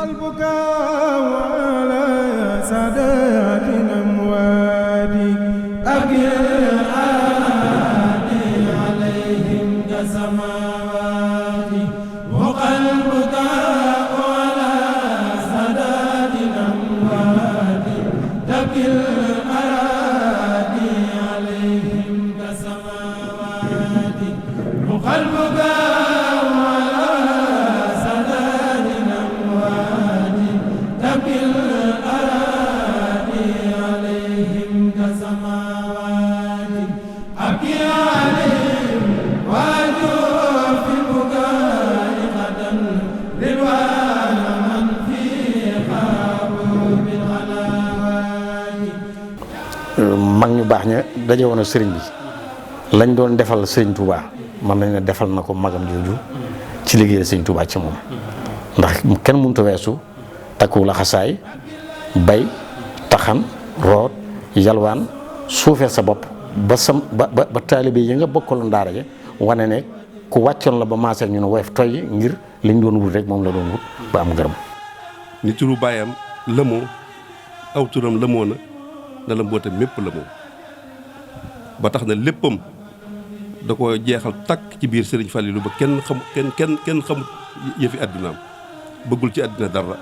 البكاء على سادات الأموات أبكي العادي عليهم كسماوات وقلبك على سادات الأموات تبكي الأراضي عليهم كسماوات وقلبك mag ñu baax ña daje woon a sëriñ bi lañ doon defal sëriñ Touba man nañ ne defal na ko magam jooju ci liggéeyal sëriñ Touba ci moom ndax kenn mënut a weesu takku laxasaay bay taxan root yalwaan suufee sa bopp ba ba taalibe yi nga bokkaloon daara ja wane ne ku wàccoon la ba maaseek ñu ne woyof toy ngir liñ doon wut rek moom la doon wut ba am gërëm. ni turu baayam lëmoo aw turam lëmoo na la mbootam mépp lëmoo ba tax na léppam da ko jeexal takk ci biir Sëriñ Faliilu ba kenn xamut yëfi àddinaam bëggul ci àddina dara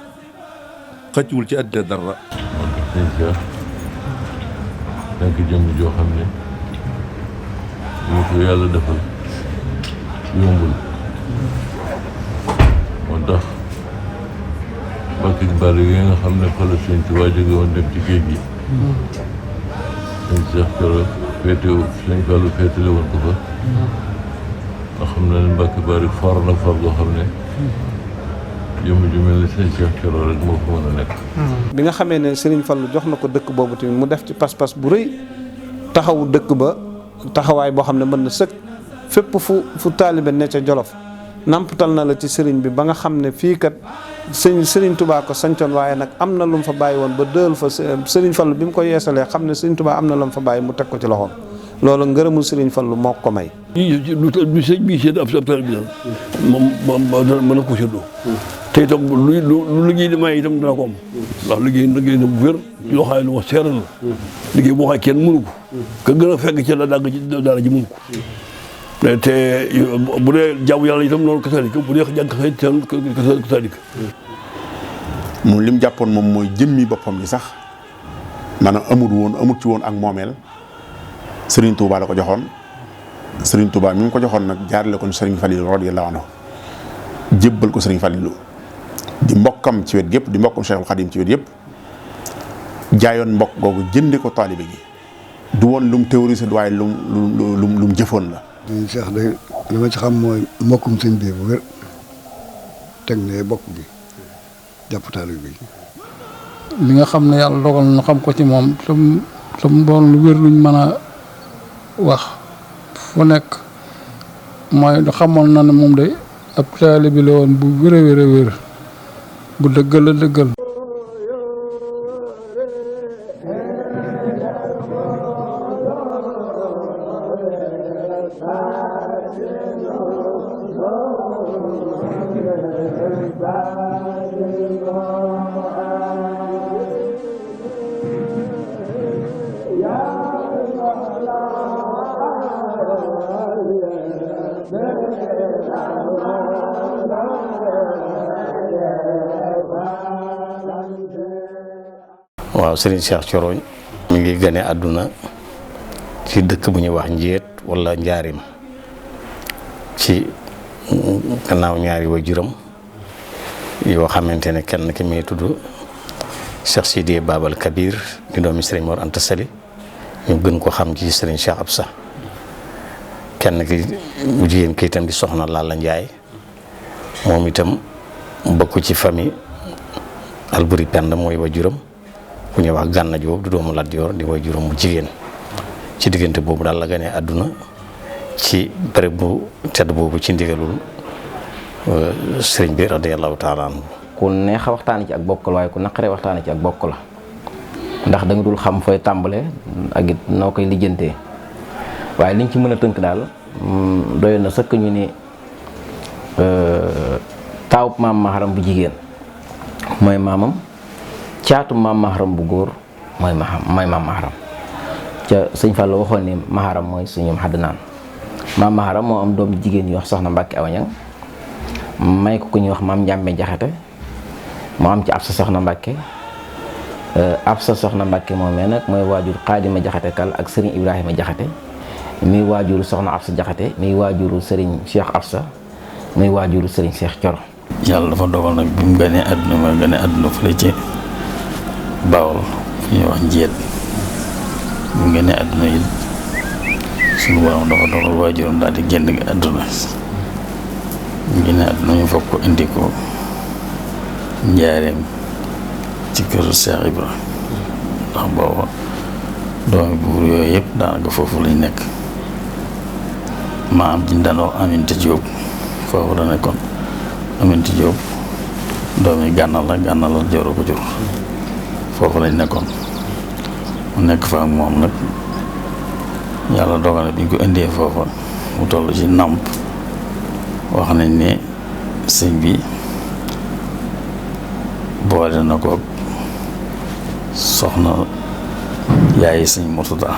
xëccuwul ci àddina dara. sëñ Cheikh nekk jëmm joo xam ne ñu ko yàlla defal yombul moo tax bakki bari yi nga xam ne fa la sëñ Tuubaa jóge woon dem ci géej gi sëñ Cheikh Thioro féetewu sëñ Fallu féetale woon ko fa nga xam ne Mbàkke Bari for na for goo xam ne jëmm ju mel ni sëñ Cheikh Thioro rek moo ko mën a nekk. bi nga xamee ne Serigne Fallou jox na ko dëkk boobu tamit mu def ci pas-pas bu rëy taxawu dëkk ba taxawaay boo xam ne mën na sëkk fépp fu taalibe ne ca Jolof nampatal na la ci Serigne bi ba nga xam ne fii kat Serigne Touba ko sancoon waaye nag am na lu mu fa bàyyi woon ba dël fa Serigne Fallou bi mu ko yeesalee xam ne Serigne Touba am na lu mu fa bàyyi mu teg ko ci loxoom loolu ngërëmul Serigne Fallou moo ko may. lu sëñ bi seen ab taal bi daal moom mën na ko séddoo te itam lu liggéey di may itam dana ko am ndax liggéey na bu wér yoo xam ne lu ma seeral la liggéey boo xam ne kenn mënu ko ka gën a fekk ci la dàgg ci daara ji mënu ko te bu dee jaamu yàlla itam noonu kasaalika bu dee jàng kasaalika moom li mu jàppoon moom mooy jëmmi boppam li sax maanaam amut ci woon ak moomeel Serigne Touba la ko joxoon Serigne Touba mi ngi ko joxoon nag jaarale ko Serigne Fallilou radiyallahu anhu jébbal ko Serigne Fallilou di mbokkam ci wet gépp di mbokkam Cheikhul Khadim ci wet yëpp jaayoon mbokk googu jënde ko taalibe gi du woon lu mu théorisé waaye lu mu jëfoon la. sëñ Cheikh de li ma ci xam mooy mbokkum sëñ bi bu wér teg ne bokk bi jàpp taalibe bi. li nga xam ne yàlla dogal na xam ko ci moom tam doon lu wér luñ mën a wax fu nekk mooy xamoon na ne moom de ab taalibe bi la woon bu wér a wér bu dëggal a dëggal. waaw Serigne Cheikh Thioro mi ngi gane àdduna ci dëkk bu ñuy wax Njeet wala Njaarim ci gannaaw ñaari waajuram yoo xamante ne kenn ki muy tudd Cheikh Sidiye Babal Kabir di doomi Serigne Mor Anta Sali ñu gën ko xam ci Serigne Cheikh Absa kenn ki bu jigéen ki itam di soxna Lalla Njaay moom itam bokk ci famille Alburi Pend mooy waajuram ku ñuy wax Gànna Joob du doomu Lat Joor di waajuram mu jigéen ci diggante boobu daal la gane àdduna ci bërëb bu tedd boobu ci ndigalul sëriñ bi radiyallahu taala anhu. ku neex a waxtaane ci ak bokk la waaye ku naqaree waxtaane ci ak bokk la ndax da nga dul xam fooy tàmbale ak it noo koy lijjantee waaye liñ ci mën a tënk daal doy na sëkk ñu ni taawub maam Maharam bu jigéen mooy maamam. caatu maam maharam bu góor mooy maam maharam. ca sëñ Fall waxoon ni maharam mooy suñu xaddnaan. maam maharam moo am doom jigéen ñuy wax soxna Mbàkke Awañang may ko ku ñuy wax maam Njàmbe Jaxate moo am ci Absa soxna Mbàkke. Absa soxna Mbàkke moomee nag mooy waajur Xaadima Jaxate Kal ak Serigne Ibrahima Jaxate muy waajuru soxna Absa Jaxate muy waajuru Serigne Cheikh Absa muy waajuru Serigne Cheikh Coro. yàlla dafa dogal nag bi mu gënee àdduna ma gënee àdduna fële ci Bawol fu ñuy wax Njéet bi mu gënee àdduna yi suñu borom dafa dogal waajuram daal di génn àdduna mu gënee àdduna ñu foog ko indi ko njaareem ci kër Cheikh Ibra ndax booba doomi buur yooyu yëpp daanaka foofu lañ nekk maam ji daan wax Aminta Diop foofu la nekkoon. Aminta Diop doomi gànnal la joru ko jur foofu lañ nekkoon mu nekk fa ak moom nag yàlla dogal na bi ñu ko indee foofa mu toll ci nàmp wax nañ ne sëñ bi boole na ko soxna yaay sëñ Murtada.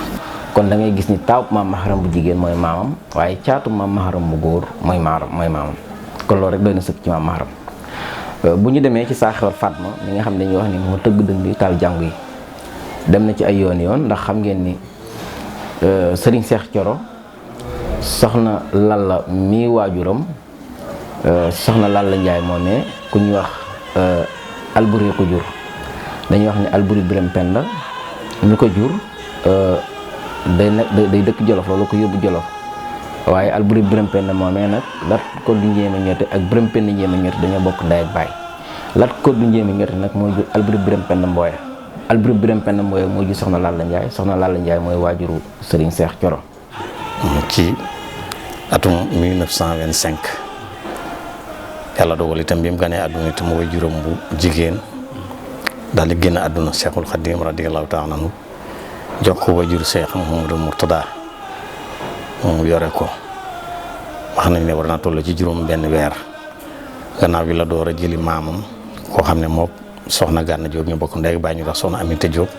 kon da ngay gis ni taaw maam maharam bu jigéen mooy maamam waaye caatu maam maharam bu góor mooy maamam kon loolu rek doy na sëkk ci maam maharam. bu ñu demee ci Saaxewar Fatma mi nga xam ne dañuy wax ni moo tëgg dënd bi taal jàngu yi dem na ci ay yoon ndax xam ngeen ni Serigne Cheikh Coro soxna Lalla mi waajuram soxna Lalla Njaay moomee ku ñuy wax Alburi ko jur dañuy wax ni Alburi Biram Penda ñu ko jur day dëkk Jolof loolu ko yóbbu Jolof waaye Alburi Biram Penda moomee nag Lat Koddu Njéeme Ñote ak Biram Penda Njéeme Ñote dañoo bokk ndey ak baay Lat Koddu Njéeme Ñote nag mooy jur Alburi Biram Penda Mbooya Alburi Biram Penda Mbooya mooy jur soxna Lalla Njaay soxna Lalla Njaay mooy waajuru Serigne Cheikh Coro. ci atum 1925 yàlla dogal itam bi mu ganee àdduna itam way juróom bu jigéen daal di génn àdduna Cheikhul Khadim radiyallahu taala anhu jox ko way juru Cheikh Mouhamadou Mourtada mu yore ko wax nañ ne war naa toll ci juróom benn weer gannaaw bi la door a jëli maamam koo xam ne moom soxna Gànna Diop ñu bokk ndey bàyyi ñu tax soxna Aminta Diop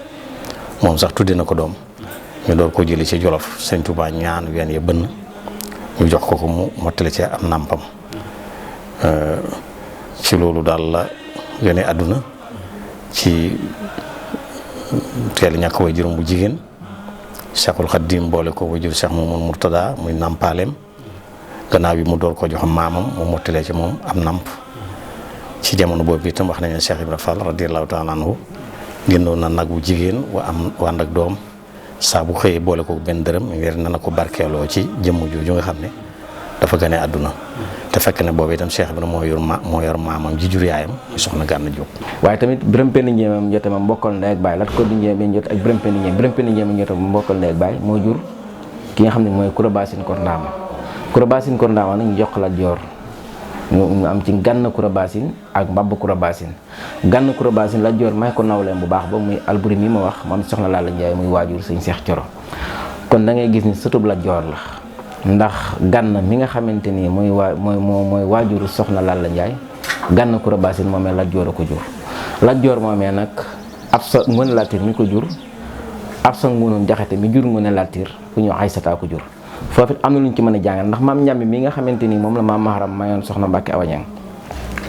moom sax tudde na ko doom ñu door ko jëli ci Jolof Sëñ Tuubaa ñaan ween ya bënn ñu jox ko mu mottali ci am nàmpam ci loolu daal la gane àdduna ci teel ñàkk way juróom bu jigéen Cheikhul Khadim boole ko way jur Cheikh Mouhamadou Mourtada muy nàmpaaleem gannaaw bi mu door ko jox maamam mu mottalee ci moom am nàmp ci jamono boobu itam wax nañ ne Cheikh Ibra Fall radiyallahu taala anhu génnoon na nag bu jigéen wa ànd ak doom saa bu xëyee boole ko benn dërëm ngir na ko barkeeloo ci jëmm jooju nga xam ne dafa gane àdduna te fekk ne boobu itam Cheikh Ibra moo yor maamam ji jur yaayam ñu soxna Gànna Diop. waaye tamit Biram Penda Njéeme Ñote ma mbokkal ndey ak baay Lat Koddu Njéeme Ñote ak Biram Penda Njéeme Ñote ma mbokkal ndey ak baay moo jur ki nga xam ne mooy Kura Basin Kor Ndaama Kura Basin Kor Ndaama nag ñu jox Lat Joor ñu am ci Gànna Kura Basin ak Mbabba Kura Basin Gànna Kura Basin Lat Joor may ko nawleem bu baax ba muy Alburi mi ma wax moom soxna Lalla Njaay muy waajur Sëñ Cheikh Coro kon da ngay gis ni sëtub Lat Joor la ndax Gànna mi nga xamante ni mooy waajuru soxna Lalla Njaay Gànna Kura Basin moomee Lat Joor a ko jur Lat Joor moomee nag Absa Ngoone Latiir mi ko jur Absa Ngoone Jaxate mi jur Ngoone Latiir ku ñëw Aysata ko jur foofu am na lu ñu ci mën a jàngal ndax maam Njàmbi mi nga xamante ni moom la maam Maharam mayoon soxna Mbàkke Awañang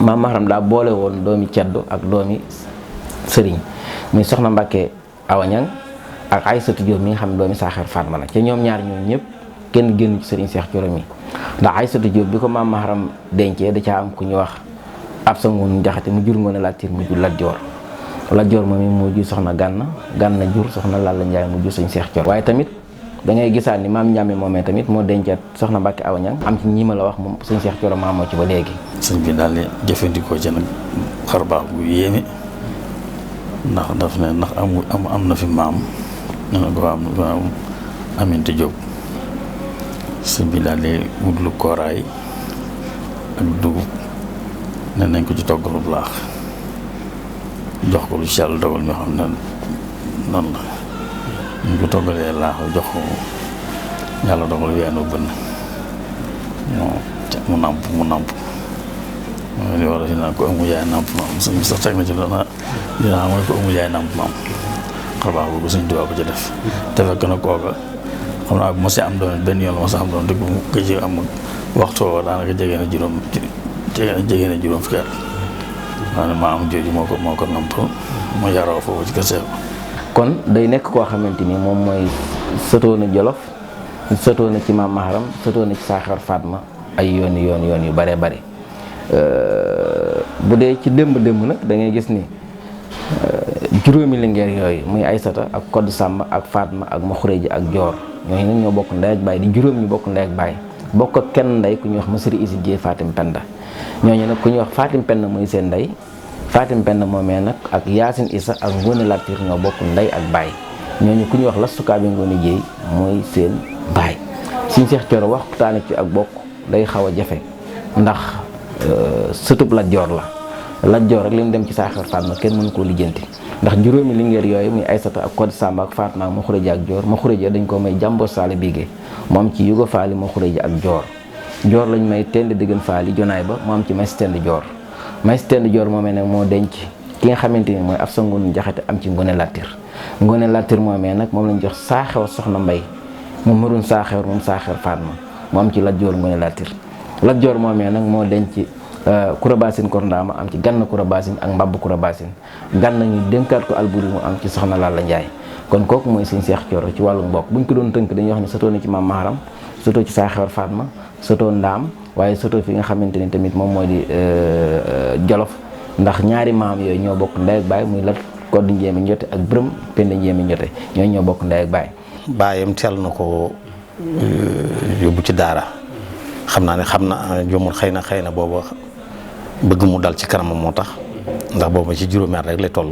maam Maharam daa boole woon doomi ceddo ak doomi sëriñ muy soxna Mbàkke Awañang ak Aysatu Jóob mi nga xam ne doomi Saaxewar Fatma la ca ñoom ñaar ñoom ñëpp kenn génn ci Serigne Cheikh Coro mi ndax Aysatu Jóob bi ko maam Maharam dencee da caa am ku ñu wax Absa Ngoone Jaxate mu jur Ngoone Latiir mu jur Lat Joor Lat Joor moom moo jur soxna Gànna jur soxna Lalla Njaay mu jur Sëñ Cheikh Coro waaye tamit da ngay gisaat ni maam Njàmbi moomee tamit moo dencaat soxna Mbàkke Awañang am ci ñi ma la wax moom Sëñ Cheikh Coro maa moo ci ba léegi. sëñ bi daal di jëfandikoo ci nag xar baax bu yéeme ndax daf ne ndax am na fi maam ñu ne ko am Aminta Diop sëñ bi daal di wut lu kooraay ak dugub ne nañ ko ci togg lu laax jox ko lu ci Yàlla dogal ñoo xam ne noonu la. ñu ko toggalee laax jox ko Yàlla dogal weenu bënn mu nàmp mooy li war a fi naan ko amu jaay nàmp maam suñ sax teg na ci loolu dinaa mooy ko amu jaay nàmp maam xarbaax boobu suñ tubaab ko ci def te fekk na kooka xam naa bu ma si am doon benn yoon ma sa am doon dëgg bu gëj am waxtu woo daanaka jege na juróom fukki at waaye maam jooju moo ko namp mu yaroo foofu ci kër Seex kon day nekk koo xamante ni moom mooy sëtoo na Jolof sëtoo na ci maam Maharam sëtoo na ci Saaxar Fatma ay yoon yu bare bare bu dee ci démb nag da ngay gis ni juróomi lingeer yooyu muy Aysata ak Kodd Sàmba ak Fatma ak Maxureja ak Joor ñooñu nag ñoo bokk ndey ak baay di juróom ñu bokk ndey ak baay bokk ak kenn ndey ku ñuy wax Masari Isi Jéey Fatim Penda ñooñu nag ku ñuy wax Fatim Penda muy seen ndey Fatim Penda moomee nag ak Yaasin Isa ak Ngoone Latir ñoo bokk ndey ak baay ñooñu ku ñuy wax Lastukaabe Ngoone Jéey mooy seen baay Sëñ Seex Coro waxtaane ci ak bokk day xaw a jafe ndax sëtub Lat Joor la Lat Joor rek li mu dem ci Saaxar Fatma kenn mënu koo lijjanti ndax juróomi lingeer yooyu muy Aysata ak Kodd Sàmba ak Fatma ak Maxureja ak Joor Maxureja dañ ko may Jàmbur Saale Biige mu am ci Yugo Faali Maxureja ak Joor lañ may Tend Diggan Faali Jonaay ba mu am ci Mays Tend Joor Mays Tend Joor moomee nag moo denc ki nga xamante ni mooy Afsa Ngoone Jaxate am ci Ngoone Latir Ngoone Latir moomee nag moom lañ jox Saaxewar Soxna Mbay mu mëroon Saaxewar moom Saaxewar Fatma mu am ci Lat Joor Ngoone Latir Lat Joor moomee nag moo denc Kura Baasin Kor Ndaama am ci Ganna Kura Baasin ak Mbabb Kura Baasin Ganna ñu dénkaat ko Alburi mu am ci Soxna Lalla Njaay kon kooku mooy Sëñ Seex Coro ci wàllu mbokk buñ ko doon tënk dañuy wax ne sëtoo na ci maam Maharam sëtoo ci Saaxewar Fatma sëtoo Ndaam waaye sëtoo fi nga xamante ni tamit moom mooy di Jolof ndax ñaari maam yooyu ñoo bokk ndey ak baay muy Lat Kodd Njéeme Njote ak Bërëm Penda Njéeme Njote ñooñu ñoo bokk ndey ak baay baayam teel na ko yóbbu ci daara xam naa jomul xëy na booba bëgg mu dal ci kanamam moo tax ndax booba ci juróomi at rek lay toll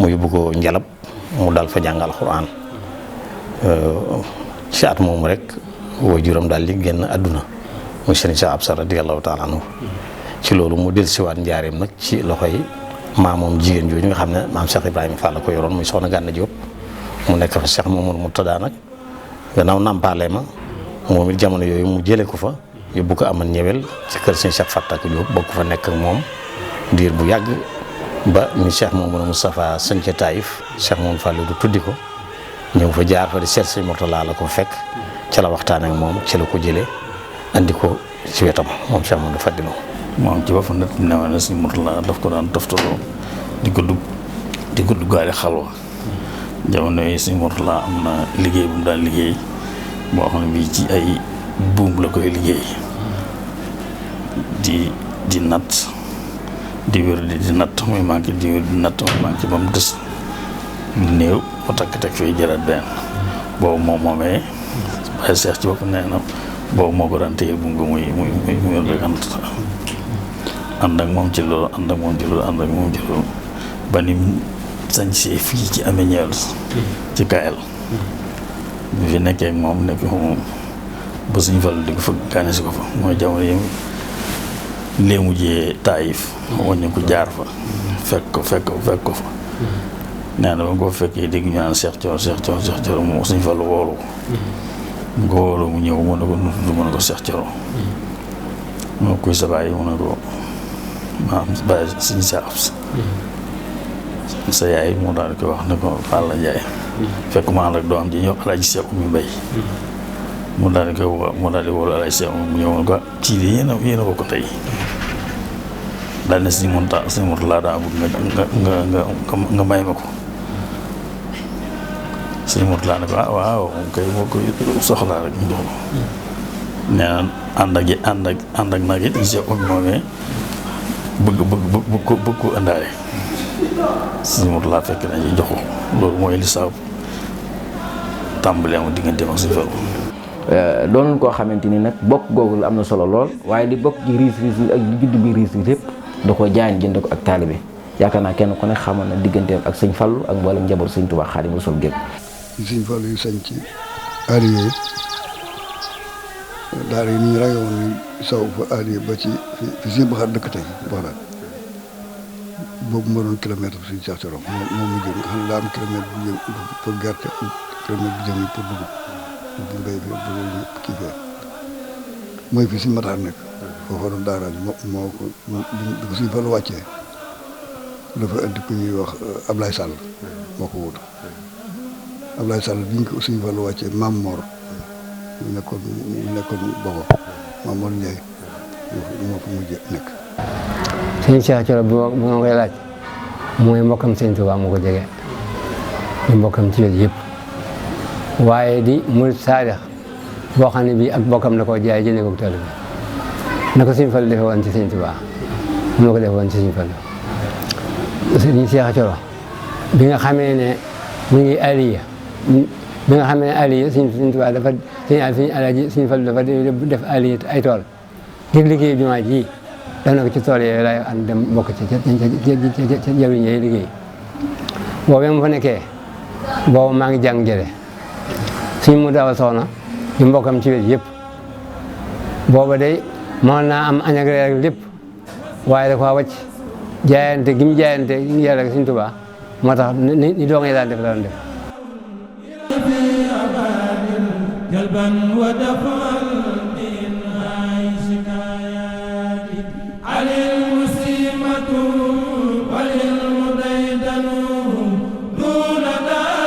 mu yóbbu ko Njalab mu dal fa jàng alxuraan ci at moomu rek waajuram daal di génn àdduna muy Sëriñ Seex Absa radiyallahu taala anhu ci loolu mu dellusiwaat njaareem nag ci loxoy maamoom jigéen jooju nga xam ne maam Cheikh Ibrahima Fall la ko yoroon muy Soxna Gànna Jóob mu nekk fa Cheikh Mamadou Murtada nag gannaaw nàmpaale ma moom it jamono yooyu mu jëlee ko fa yóbbu ko amal ñëwel ci kër Sëñ Cheikh Fatak Jóob bokk fa nekk ak moom diir bu yàgg ba ni Cheikh Mamadou Moustapha sëñ ca Taïf Cheikh Mamadou Fall du tuddi ko ñëw fa jaar fa di seet Sëñ Murtada la ko fekk ca la waxtaan ak moom ci la ko jëlee andi ko ci wetam moom Cheikh Mamadou Fadilou moom ci boppam nag ne woon na Sëñ Murtada daf ko daan toftaloo di ko duggaale xalwa jamono yi Sëñ Murtada am na liggéey bu mu daan liggéey boo xam ne bii ci ay buum la koy liggéey di natt di wér di natt muy manqué di wér di natt muy manqué ba mu des néew mu takk teg fii jëlaat benn boobu moomee Baye Seex ci boppam nee na boobu moo ko daan téye bu nga muy rek ànd ak moom ci loolu ba ni sañsee fii ci amee ñëwal ci Kayel bi fi nekkee ak moom nekk moom ba Sëñ Fallu di ko fa gaane si ko fa mooy jamono yi léemu jee Taayif waññu ko jaar fa fekk ko fa nee na ba nga ko fekkee dégg ñu naan Seex Coro moom Sëñ Fallu woolu ko mu ko woolu mu ñëw mu ne ko nutu mu ne ko Seex Coro moo kuy sa baay mu ne ko maam baay Sëñ Seex Absa sa yaay moo daal di koy wax ne ko Falla Njaay fekk ma ànd ak doom ji ñëw Alaaji Seex Umi Mbay mu daal di koy mu daal di wóolu Alaaji Seex mu ñëwoon ko ci lii yéen a bokk tey daal ne Sëñ Murtada daa bëgg nga may ma ko Sëñ Murtada ne ko waaw moom kay moo koy soxlaa rek ñu jox ko nee na ànd ak nag it Seex Umi moomee bëgg ko indaale Sëñ Murtada fekk na ci jox ko loolu mooy li saabu tàmbalee am digganteem ak Sëñ Fallu doonoon koo xamante ni nag bokk googu la am na solo lool waaye di bokk ci riis ak di judd bi riis bi lépp da ko jaayan jënd ko ak taalibe yaakaar naa kenn ku ne xamoon na digganteem ak Sëñ Fallu ak mboolem njaboot Sëñ Tuubaa Xaadimu Rasuul gépp Sëñ Fallu yu sañ ci aliye daara yi ni ñu rayoon ni saw fa aliye ba ci fi Sëñ Baxaar dëkk tey Baxdaad boobu ma doon kilomètre Sëñ Seex Coro moom mu jëm nga xam ne daa am kilomètre bu jëm pour gerte kilomètre bu jëm pour dugub bu mbéy bi bu kii fee mooy fi Sëñ Mataar nekk foofa doon daara ji moo ko di ko suñu fa lu wàccee dafa indi ku ñuy wax Ablaye Sall moo ko wutu Ablaye Sall bi ñu ko suñu fa lu wàccee Maam Mor mu nekkoon booba Maam Mor Ndiaye moo ko mujj nekk. sëñ Cheikh Thioro bu ma koy laaj mooy mbokkam sëñ Tuubaa moo ko jege di mbokkam ci wet yëpp waaye di murid saadix boo xam ne bii ak bokkam da koo jaay jëndee ko taalibe bi na ko sëñ Fallu defe woon ci sëñ Tuubaa mu la ko defe woon ci sëñ Fallu. sëñ Cheikh Thioro bi nga xamee ne mu ngi aliya bi nga xamee ne aliya sëñ Tuubaa dafa sëñ Fallu dafa def aliya ay tool ngir liggéey jumaa ji def na ko ci tool yooyu laay ànd dem bokk ci jawriñ yi liggéey boobu mu fa nekkee boobu maa ngi jàng jële suñ mu daaw soxna di mbokkam ci wet yëpp booba day mën naa am añ ak reer ak lépp waaye da ko wàcc jaayante gi mu jaayante yàlla ak Sëñ Tuubaa moo tax ni doo ngay daan def la daan def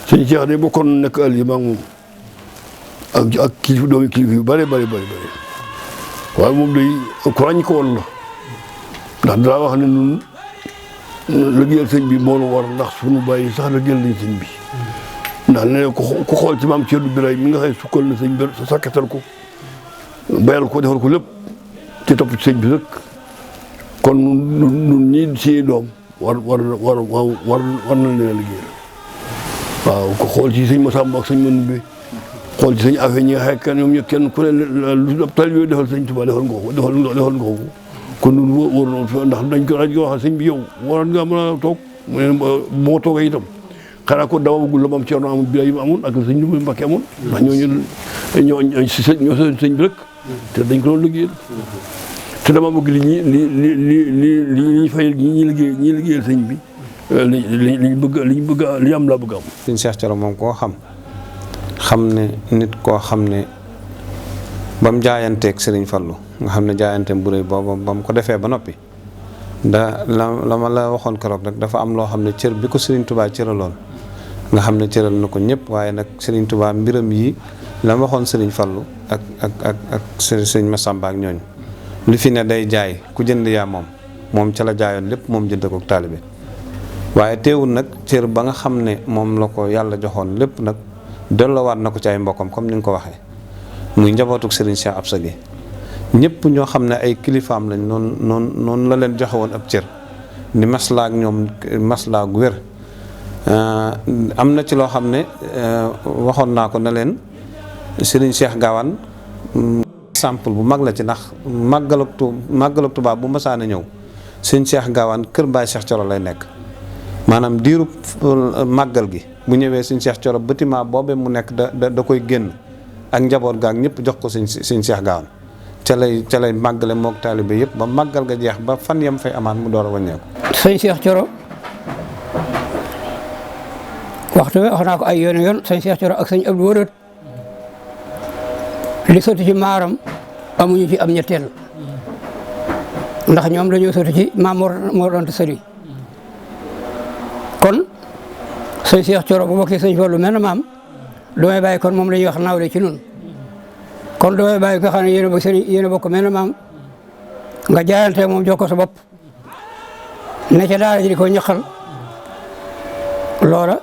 sëñ Cheikh de bokkoon nekk àll yi maa ngi moom ak kilifa doomi kilifa yu bëri waaye moom day ku ràññ ko woon la ndax daa wax ne ñun liggéeyal sëñ bi moo nu war ndax suñu bàyyi sax liggéeyal nañ sëñ bi ndax ne ku xool ci maam Thierno Birahim mi nga xëy sukkal na sëñ bi sakkatal ko bayal ko defal ko lépp ci topp ci sëñ bi rek kon ñun ñii si doom war na leen liggéeyal waaw ko xool ci sëñ Massamba ak sëñ Manoumbe xool ci sëñ Affe ñi nga xam ne ñoom ñëpp kenn ku ne lu tal yooyu defal sëñ Tuubaa defal nga ko kon ñun war na ndax dañ ko rajo wax sëñ bi yow waroon nga mën a toog mu ne moo toogee itam xanaa ko dama bëggul la moom Ceerno amul bi yi amoon ak sëñ Lu Mbàkke amoon ndax ñoo sëñ bi rek te dañ ko doon liggéeyal te dama bëgg li ñuy fayal ñi liggéeyal sëñ bi li am laa bëgg am. sëñ Cheikh Thioro moom koo xam ne nit koo xam ne ba mu jaayanteeg Serigne Fallou nga xam ne jaayanteem bu rëy boobu ba mu ko defee ba noppi la ma la waxoon keroog rek dafa am loo xam ne cër bi ko Serigne Touba cëraloon nga xam ne cëral na ko ñëpp waaye nag Serigne Touba mbiram yi la ma waxoon Serigne Fallou ak Serigne Massamba ak ñooñu lu fi ne day jaay ku jënd yaa moom ca la jaayoon lépp moom jënd ko taalibe waaye teewul nag cër ba nga xam ne moom la ko yàlla joxoon lépp nag delloowaat na ko ci ay mbokkam comme ni nga ko waxee muy njabootuk Serigne Cheikh Absa gi ñëpp ñoo xam ne ay kilifaam lañ noonu la leen joxe woon ab cër ni maslaa ak ñoom maslaa gu wér am na ci loo xam ne waxoon naa ko ne leen Serigne Cheikh Gawane exemple bu mag la ci ndax màggaluk Tuubaa bu masaana ñëw Serigne Cheikh Gawane kër Baay Cheikh Thioro lay nekk maanaam diirub màggal gi bu ñëwee Serigne Cheikh Thioro bâtiment boobee mu nekk da koy génn ak njaboot gaak ñëpp jox ko Serigne Cheikh Gawane ca lay màggale mook taalibe yëpp ba màggal ga jeex ba fan yam fay amaat mu door a wàññeeku. Serigne Cheikh Thioro waxtu bi wax naa ko ay yoon Serigne Cheikh Thioro ak Serigne Abdou Wërët li sotti ci maaram amuñu ci am ñetteel ndax ñoom dañoo sotti ci maam moo doon sëriñ kon sëñ Cheikh Thioro bu bokkee sëñ Fallu mel na maam damay bàyyi kon moom la ñuy wax nawle ci nun kon damay bàyyi ko xam ne yéen a bokk mel na maam nga jaayante moom jox ko sa bopp ne ca daara ji di ko ñaqal loola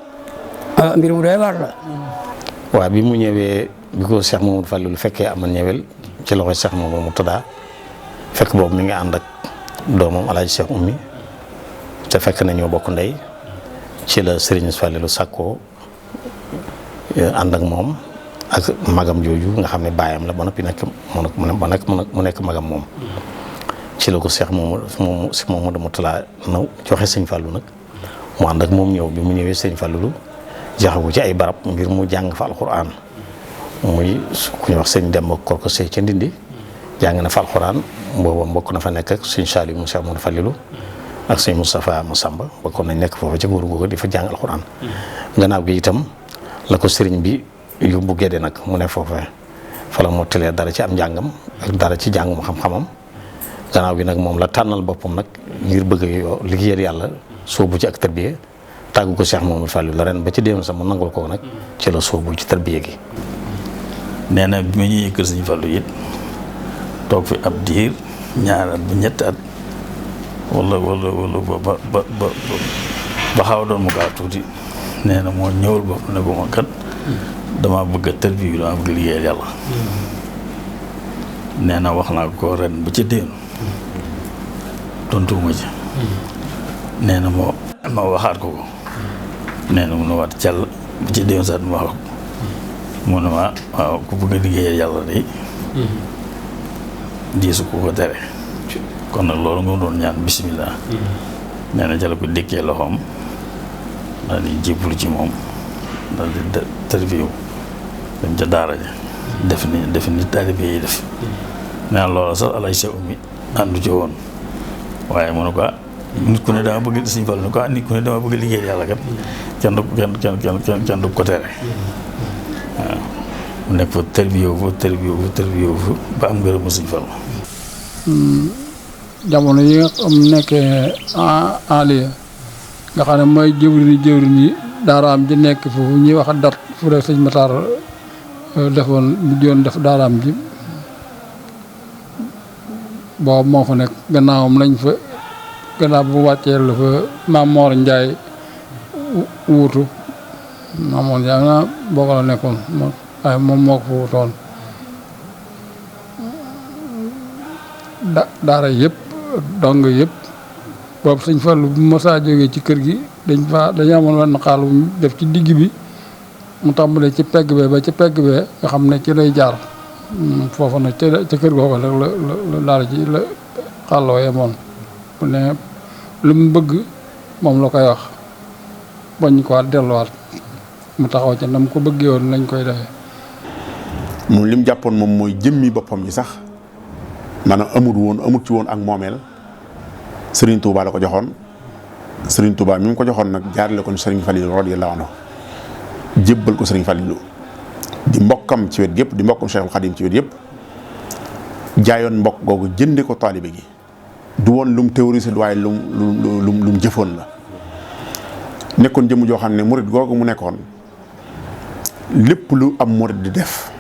mbir mu doy waar la. waaw bi mu ñëwee bi ko Cheikh Mamadou Fallou lu fekkee amal ñëwel ci loxo Cheikh Mamadou Murtada fekk boobu mi ngi ànd ak doomam Alaaji Cheikh Oumy te fekk na ñoo bokk ndey ci la Serigne Fallou sàkkoo ànd ak moom ak magam jooju nga xam ne baayam la ba noppi nekk mu nekk magam moom ci la ko Cheikh Mamadou Murtada naw joxe Serigne Fallou nag mu ànd ak moom ñëw bi mu ñëwee Serigne Fallou jaxawu ci ay barab ngir mu jàng fa alxuraan muy ku ñuy wax sëñ Demba Korko Sey ca Ndindi jàng na fa alxuraan booba mbokk na fa nekk ak sëñ Saliou Moussa Modou Fallilou ak sëñ Moustapha Massamba bokkoon nañ nekk foofa ca góor googu di fa jàng alxuraan gannaaw gi itam la ko sëriñ bi yóbbu Gédé nag mu ne foofa fa la mottalee dara ci am njàngam ak dara ci jàngum xam-xamam gannaaw bi nag moom la tànnal boppam nag ngir bëgg yoo liggéeyal yàlla soobu ci ak tarbiya tàggu ko Cheikh Mamadou Fallou la ren ba ci déwén sax mu nangul ko nag ci la soobu ci tarbiya gi. nee na bi ma ñëwee kër Sëñ Fallu it toog fi ab diir ñaari at ba ñetti at wala ba xaw doon mu gaaw tuuti nee na moo ñëwal bopp ne ko ma kat dama bëgg a tarbiya dama bëgg liggéeyal yàlla. nee na wax naa ko ren ba ci déwén tontuwuma ci. nee na ma waxaat ko nee na mu ne waat càll ba ci déwén sax ma wax ko mu ne ma waaw ku bëgg a liggéeyal yàlla de diisu ko tere kon nag loolu nga doon ñaan bisimilah. nee na jël ko dékkee loxoom daal di jébbalu ci moom daal di tarbiyu dem ca daara ja def ni taalibe yi def. nee na loolu sax alay sa ummi àndu ci woon waaye mu ne ko nit ku ne dama bëgg Sëñ Fallu ne ko nit ku ne dama bëgg liggéey yàlla kat kenn du ko tere waaw mu nekk fa tarbiyu fa ba am ngërëmu Sëñ Fallu. jamono yi nga xam nekkee enlie nga xam ne mooy jëwriñ yi daaraam ji nekk foofu ñuy wax dat fu dee Sëñ Matar defoon bu joon def daaraam ji boobu moo fa nekk gannaawam lañ fa gannaaw bu wàccee la fa Maam Moor Njaay wuutu Maam Moor Njaay na boo ko la nekkoon waaye moom moo ko fa wutoon daara yëpp dong yëpp boobu Sëñ Fallu bu mosaa jógee ci kër gi dañu amoon wenn xaal bu def ci digg bi mu tàmbalee ci pegg bee ba ci pegg bee nga xam ne ci lay jaar foofu nag ca kër googu rek la daara ji la xàlloo yemoon mu ne lu mu bëgg moom la koy wax bañ ko delluwaat mu taxaw ca nam ko bëggee woon lañ koy defee. moom li mu jàppoon moom mooy jëmmi boppam yi sax maanaam amut ci woon ak moomeel Serigne Touba la ko joxoon Serigne Touba mi mu ko joxoon nag jaarale ko ni Serigne Fallilou radiyallahu anhu jébbal ko Serigne Fallilou di mbokkam ci wet gépp di mbokkam Cheikhul Khadim ci wet yëpp jaayoon mbokk googu jënde ko taalibe gi du woon lu mu théorisé waaye lu mu jëfoon la nekkoon jëmm joo xam ne murid googu mu nekkoon lépp lu am murid di def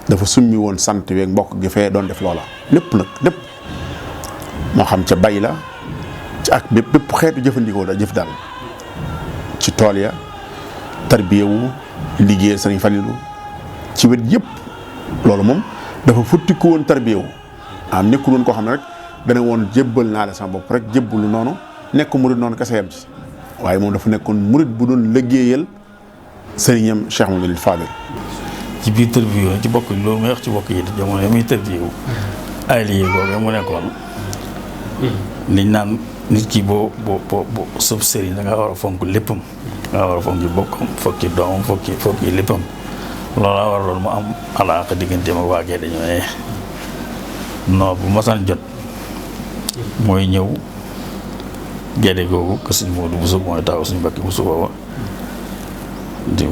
dafa summi woon sant weeg mbokk gi fee doon def loola lépp moo xam ca bay la ci ak bépp xeetu jëfandikoo da jëf daal ci tool ya tarbiyewu liggéeyal Sëriñ Fallilou ci wet yëpp loolu moom dafa futtiku woon tarbiyewu am nekkul woon koo xam ne rek dana woon jébbal naa la sama bopp rek jébbalu noonu nekk murid noonu kese yam ci waaye moom dafa nekkoon murid bu doon liggéeyal sëriñam Cheikh Mouhamadoul Fadil ci biir tarbiyewu ci bokk loolu may wax ci bokk yi jamono yi muy tarbiyewu ay liggéey googu mu nekkoon liñ naan nit ki boo sëb sëriñ da nga war a fonk léppam nga war a fonk bokkam fokki doomam fokki léppam loolu la war a doon mu am alaaka digganteem ak waagee dañoo ne non bu masaan jot mooy ñëw gedde googu que suñ Moodu Buso mooy taw suñu Mbàkke Buso booba di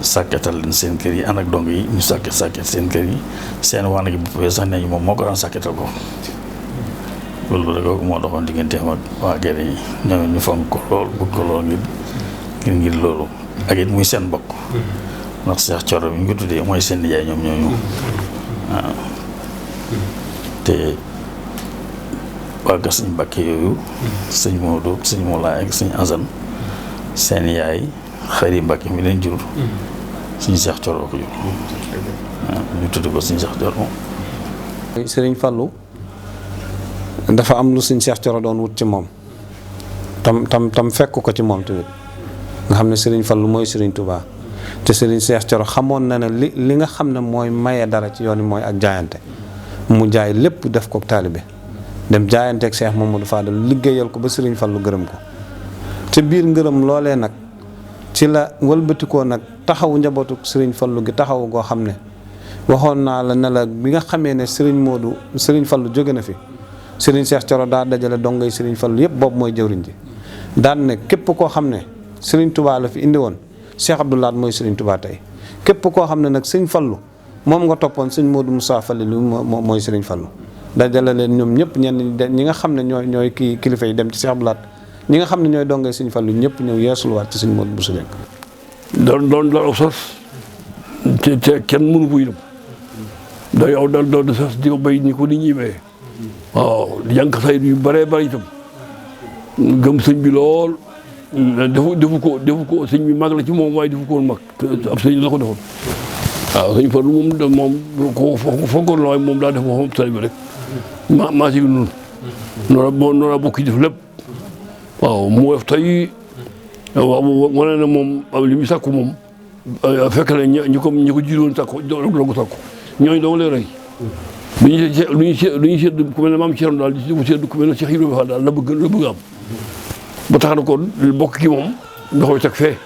sàkketal leen seen kër yi ànd ak dong yi ñu sàkket seen kër yi seen wànn gi bu sax ne moom moo ko daan sàkketal ko loolu rek kooku moo doxoon digganteem ak waa gerte yi ñoom ñu fonk ko lool bëgg ko lool ngir loolu ak it muy seen bokk ndax Cheikh Thioro bi ñu ko tuddee mooy seen nijaay ñoom ñooñu waaw te waa ga sëñ Mbàkke yooyu sëñ Moodu sëñ Moulaay ak sëñ Asan seen yaay Xari Mbàkke mi leen jur sëñ Cheikh Thioro ko jur waaw ñu tudd ko sëñ Cheikh Thioro. Sëriñ Fallu dafa am lu sëñ Cheikh Thioro doon wut ci moom tam fekk ko ci moom tamit nga xam ne Sëriñ Fallu mooy Sëriñ Touba te Sëriñ Cheikh Thioro xamoon na ne li nga xam ne mooy maye dara ci yoon yi mooy ak jaayante mu jaay lépp def ko taalibe dem jaayanteeg Cheikh Mamadou Fadal liggéeyal ko ba Sëriñ Fallu gërëm ko te biir ngërëm loolee nag ci la wëlbatikoo nag taxawu njabootu Sëriñ Fallu gi taxawu goo xam ne waxoon naa la ne la bi nga xamee ne Sëriñ Fallu jóge na fi Sëriñ Cheikh Thioro daa dajale dongay Sëriñ Fallu yëpp boobu mooy jëwriñ ji daan ne képp koo xam ne Sëriñ Touba la fi indi woon Cheikh Abdou Lahad mooy Sëriñ Touba tey képp koo xam ne nag Sëriñ Fallu moom nga toppoon Sëriñ Modou Moussa Fallilu mooy Sëriñ Fallu dajale leen ñoom ñëpp ñi nga xam ne ñooy kii kilifa yi dem ci Cheikh Abdou Lahad ñi nga xam ne ñooy dongee Sëñ Fallu ñëpp ñëw yeesuluwaat ci Sëñ Modou Bousso Dieng. doon sos te kenn mënu ko yërëm da yow doon sos di ko béy ni ko nit ñi béyee waaw di jàng say yu bëree bëri itam gëm sëñ bi lool defu ko sëñ bi mag la ci moom waaye defu ko woon mag ab sëñ la ko defoon waaw Sëñ Fallu moom ko foogoon la waaye moom daa def moom tali bi rek maa si noonu noonu la bokk def lépp waaw mu def tey wane na moom li muy sàkku moom fekk na ñi ko jiiroon sàkku la ko sàkku ñooñu dong lay rey lu ñu seet ku mel ne maam Thierno daal di seet ku mel ne Cheikh Ibrahima Fall daal la bëgg am ba tax na ko bokk gi moom da koy teg fee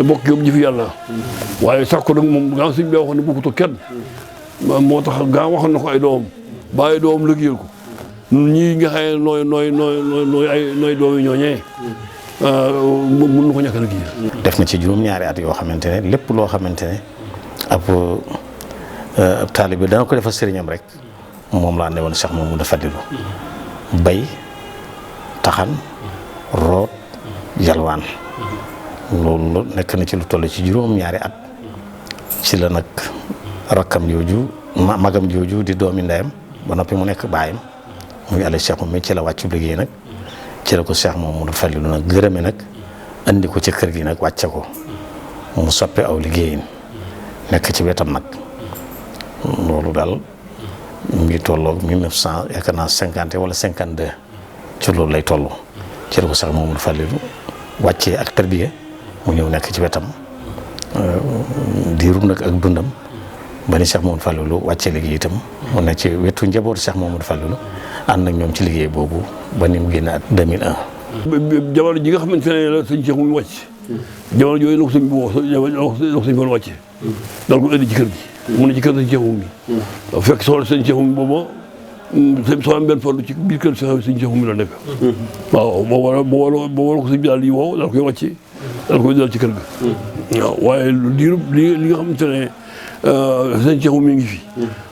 bokk gi moom jëfi yàlla waaye sàkku nag moom gaa suñ bee waxoon ne bokkutoo kenn moo tax gaa waxoon na ko ay doomam ba ay doomam liggéeyal ko ñun ñii nga xëye nooy doomi ñooñee mën na ko ñàkk a liggéey. def na ci juróom-ñaari at yoo xamante ne lépp loo xamante ne ab taalibe bi dana ko defal sëriñam rek moom laa ne woon Cheikh Mamadou Fadilou bay taxan root yalwaan loolu nekk na ci lu toll ci juróom-ñaari at ci la nag rakkam jooju magam jooju di doomi ndeyam ba noppi mu nekk baayam muy ale Cheikh moom ci la wàccu liggéey nag ci la ko Cheikh Mamadou Fadilou nag gërëme nag andi ko ci kër gi nag wàcce ko mu soppe aw liggéeyin nekk ci wetam nag loolu daal mu ngi tolloog 1900 yaakaar naa 50 wala 52 ci loolu lay toll ci la ko Cheikh Mamadou Fadilou wàccee ak tarbiya mu ñëw nekk ci wetam diirum nag ak dundam ba ni Cheikh Mamadou Fadilou wàccee liggéey itam mu nekk ci wetu njabootu Cheikh Mamadou Fadilou ànd ak ñoom ci liggéey boobu ba ni mu génn at 2001. jamono ji nga xamante ne la sëñ Cheikh mu wàcc jamono jooyu la ko sëñ bi woo la ko sëñ Fallu wàcce daal ko indi ci kër gi mu ne ci kër sëñ Cheikh mi fekk soxla sëñ Cheikh mi booba soo am benn farlu ci biir kër sëñ Cheikh mi la nekk waaw boo ko sëñ bi daal di woo daal koy wàcce daal koy dal ci kër ga waaw waaye diiru li nga xamante ne sëñ Cheikh mi ngi fi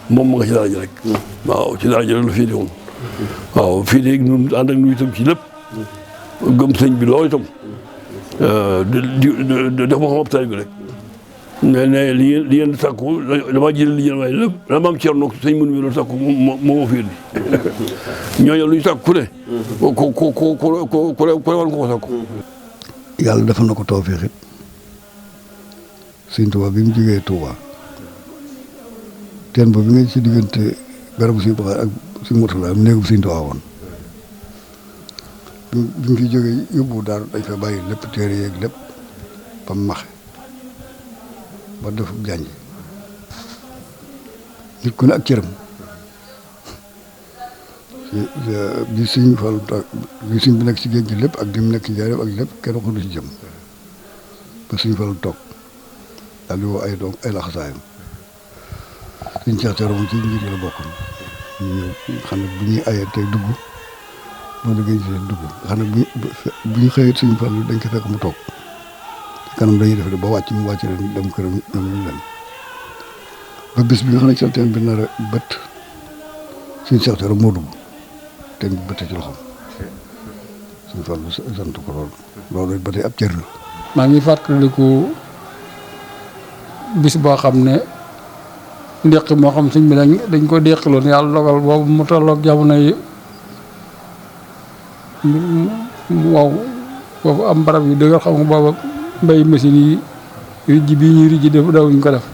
moom ma nga ci daara ji rek waaw ci daara ji rek la féete woon waaw fii de ñun ànd ak nu itam ci lépp gëm sëñ bi loolu itam def ma xam ab taalibe bi rek ne li ngeen di sàkku damaa jëlee li ngeen waaye lépp la maam Thierno sëñ mënu mi doon sàkku moo fi indi ñooñu lu ñu sàkku ku ne ku ne war nga ko sàkku yàlla defal na ko tawfeex it sëñ Tuubaa bi mu jógee Tuubaa teen boobu bi nga ci diggante garabu sëñ Tuubaa ak sëñ Murtala néegu sëñ Tuubaa woon bi mu fi jógee yóbbu daal dañ fa bàyyi lépp téere yeeg lépp ba mu maxe ba def jànj nit ku ne ak cëram bi sëñ Fallu bi sëñ bi nekk ci géej gi lépp ak dim nekk ci jaaree ak lépp kenn waxu ci jëm ba sëñ Fallu toog daal di woo ay doom ay laxasaayam sëñ Cheikh Thioro moom ci njiit la bokkoon ñu ñëw xam ne bu ñuy ayee tey dugg boo liggéey ci leen dugg xam ne bu ñu xëyee sëñ Fallu dañ ko fekk mu toog kanam dañuy def ba wàcc mu wàcc leen dem këram ñoom ñu leen ba bis bi nga xam ne salteen bi nar a bët sëñ Cheikh Thioro moo dugg te ñu bëtt ci loxoom sëñ Fallu sant ko loolu ba tey ab cër la. maa ngi fàttaliku bis boo xam ne ndéqi moo xam sëñ bi dañ ko déqiloon yàlla dogal boobu mu tolloog jamono yi waaw boobu am barab yu dëgër xam nga booba mbay machine yi rijji bii ñuy rijji def dawuñ ko def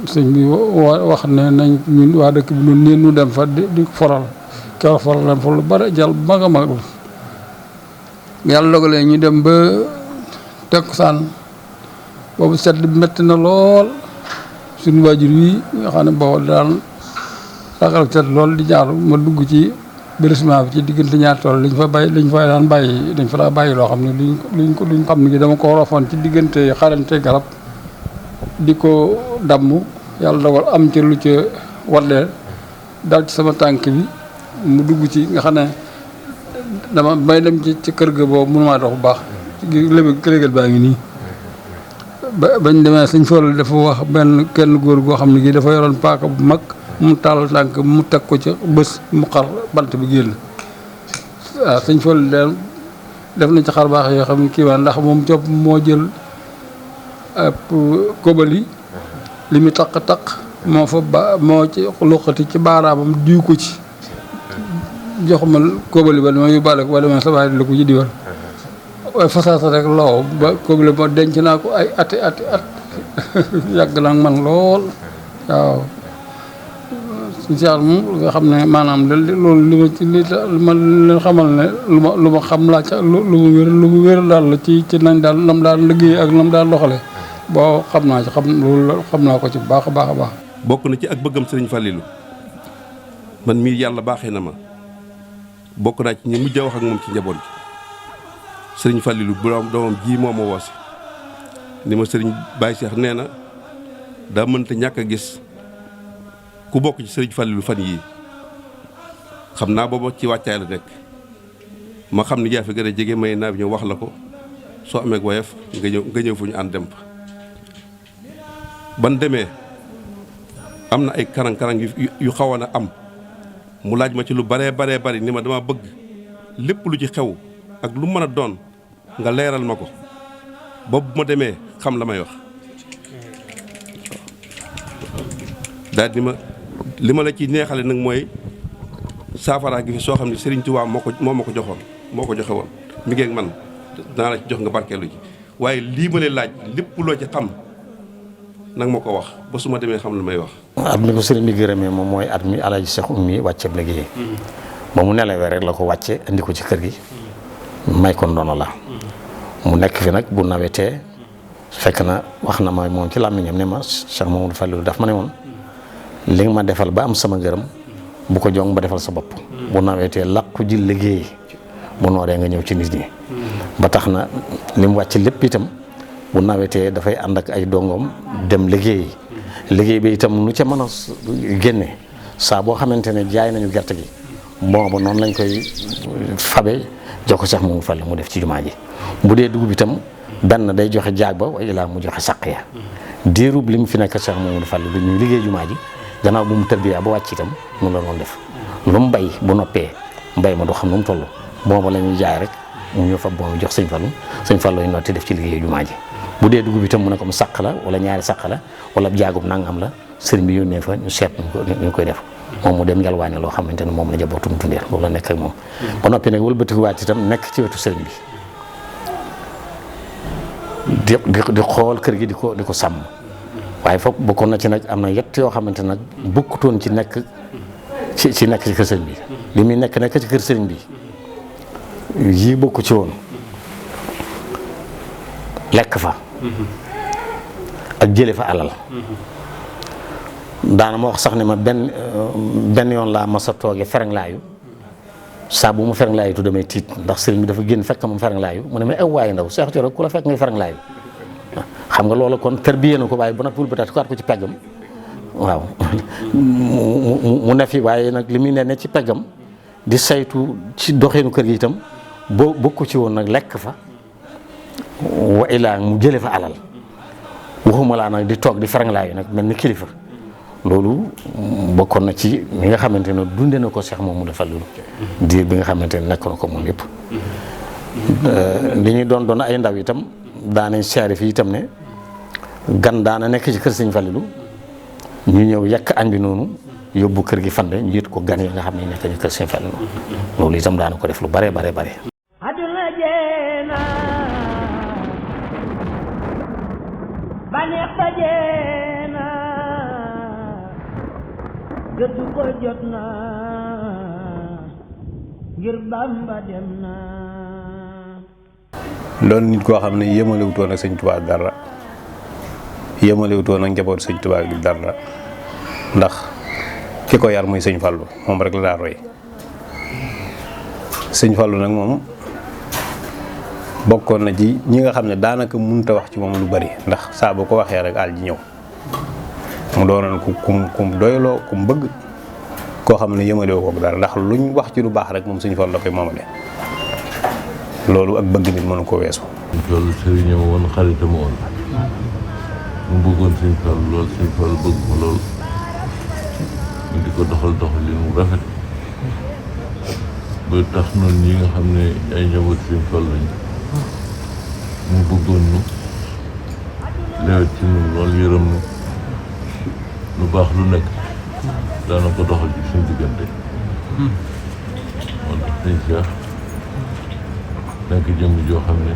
sëñ bi wax ne nañ ñun waa dëkk bi nun neen nu dem fa di foral keroog foral leen fa lu bari jàll bu mag a mag yàlla dogalee ñu dem ba takkusaan boobu sedd bi métti na lool suñu waajur wi nga xam ne boobu daan ragal sedd lool di jaaru ma dugg ci bérissement bi ci diggante ñaar tool liñ fa daan bàyyi dañ fa daa bàyyi loo xam ne luñ xam ne dama ko rofoon ci diggante xarante garab di ko damm yàlla dogal am ci lu ca waddee dal ci sama tànk bi mu dugg ci nga xam ne dama may dem ci kër ga boobu mënumaa dox bu baax légal baa ngi nii bañ demee sëñ Fallu dafa wax kenn góor goo xam ne kii dafa yoroon paaka bu mag mu taal tànk mu teg ko ci bés mu xar bant bi génn waaw sëñ Fallu de def na ci xar baax yoo xam ne kii waa ndax moom copp moo jël ab kóbali li mu taq moo fa moo ci luqati ci baaraamam diw ko ci jox ma kóbali ba dama yóbbaale ko ba demee sa baay la ko ci diwal waaye fasaasa rek loow ba kóbali ba denc naa ko ay ati at yàgg nag man lool waaw suñu seex moom nga xam ne maanaam loolu li ma ci li ma leen xamal ne lu ma xam laa ca lu mu wér daal la ci nañ daal nam daan liggéey ak nam daan doxale boo xam naa ci loolu xam naa ko ci baax a baax a baax. bokk na ci ak bëggam sëriñ Fallilou man mii yàlla baaxee na ma bokk naa ci ñi mujj a wax ak moom ci njaboot gi sëriñ Fallilou bu doomam ji moo ma woosi ni ma sëriñ Baye Cheikh nee na daa mënta ñàkk a gis ku bokk ci sëriñ Fallilou fan yii xam naa booba ci wàccaay la nekk ma xam ni yaa fi gën a jege may naa bi ñëw wax la ko soo amee woyof nga ñëw fu ñu ànd dem fa ban demee am na ay karang-karang yu xawoon a am mu laaj ma ci lu baree bari ni ma dama bëgg lépp lu ci xew ak lu mën a doon nga leeral ma ko ba bu ma demee xam la may wax daal di ma li ma la ci neexale nag mooy saafara gi fi soo xam ne Serigne Touba moo ma ko joxoon moo ko joxe woon mi ngi ak man danaa la ci jox nga barkeelu ji waaye lii ma leen laaj lépp loo ci xam nag ma ko wax ba su ma demee xam la may wax. at mi ko sëriñ bi gërëmee moom mooy at mi Alaaji Seex Ummi wàcceeb liggéey ba mu nelawee rek la ko wàcce andi ko ci kër gi may ko ndono la mu nekk fi nag bu nawetee fekk na wax na ma moom ci làmmiñam ne ma Cheikh Mamadou Fallilou daf ma ne woon li nga ma defal ba am sama ngërëm bu ko jong ba defal sa bopp bu nawetee làqu ji liggéey bu nooree nga ñëw ci nit ñi ba tax na li mu wàcc lépp itam bu nawetee dafay ànd ak ay dongoom dem liggéey bi itam lu ca mën a génne saa boo xamante ne jaay nañu gerte gi boobu noonu lañ koy fabe jox ko Cheikh Mamadou Fallilou mu def ci jumaa ji bu dee dugub itam benn day joxe jaag ba waaye laa mu joxe saq ya diirub li mu fi nekk Cheikh Mamadou Fallilou ñuy liggéey jumaa ji gannaaw bu mu tërbiyaa ba wàcc itam noonu la doon def lu mu bay bu noppee mbay ma du xam nu mu toll boobu la ñuy jaay rek mu ñëw fa boobu jox sëñ Fallou yi notti def ci liggéey jumaa ji bu dee dugub itam mu ne ko mu saq la wala ñaari saq la wala jaagub nangam la sëriñ bi yónnee fa ñu seet ñu koy def moom mu dem yalwaane loo xamante ne moom la jabootum tundeer loolu la nekk ak moom ba noppi nag wëlbatiku waat itam nekk ci wetu sëriñ bi di xool kër gi di ko sàmm waaye foog bokkoon na ci nag am na yett yoo xamante nag bokkutoon ci nekk ci nekk ci kër sëriñ bi li muy nekk ci kër sëriñ bi yii bokku ci woon lekk fa ak jële fa alal daana ma wax sax ne ma benn yoon laa ma sa tooge ferenglaayu saa bu mu ferenglaayu tu damay tiit ndax sëriñ bi dafa génn fekk mu ferenglaayu mu ne ma ew waaye ndaw Seex Coro ku la fekk ngay ferenglaayu xam nga loolu kon tarbiyee na ko waaye ba nag wul bataat ko ci peggam waaw mu ne fi waaye nag li muy ne ci peggam di saytu ci doxeenu kër gi itam bokku ci woon nag lekk fa wa ilaa mu jële fa alal waxuma laa nag di toog di ferenglaayu nag mel ni kilifa loolu bokkoon na ci mi nga xamante ne dunde na ko Cheikh Mamadou Fallilou diir bi nga xamante ne nekk na ko moom yëpp li ñuy doon ay ndaw itam daanañ seere fii itam ne gan daana nekk ci kër Sëñ Fallilou ñu ñëw yekk añ bi noonu yóbbu kër gi fande ñu yët ko gan yi nga xam ne nekk ci kër Sëñ Fallilou loolu itam daana ko def lu bare baneex ba jeena gëddu ko jot na ngir Bamba dem na doon nit koo xam ne yéemalewutoon ak sëñ Tuubaa dara yéemalewutoon ak njaboot sëñ Tuubaa gi dara ndax ki ko yar muy sëñ Fallou moom rek la daa roy sëñ Fallou nag moom bokkoon na ci ñi nga xam ne daanaka mënut a wax ci moom lu bari ndax saa boo ko waxee rek àll ji ñëw mu doonoon kum doyloo kum bëgg koo xam ne yëmalewu ko dara ndax luñ wax ci lu baax rek moom Sëñ Fallu la koy moomale loolu ak bëgg nit mënu ko weesu. loolu sëriñ ma woon xaritam woon mu bëggoon Sëñ Fallu lool Sëñ Fallu bëgg ko lool mu di ko doxal li mu rafet ba tax noonu ñi nga xam ne ay njaboot Sëñ Fallu lañ mu bëggoon nu lewet ci ñun loolu yërëm nu lu baax lu nekk daana ko doxal ci suñu diggante moo tax Sëñ Cheikh nekk jëmm joo xam ne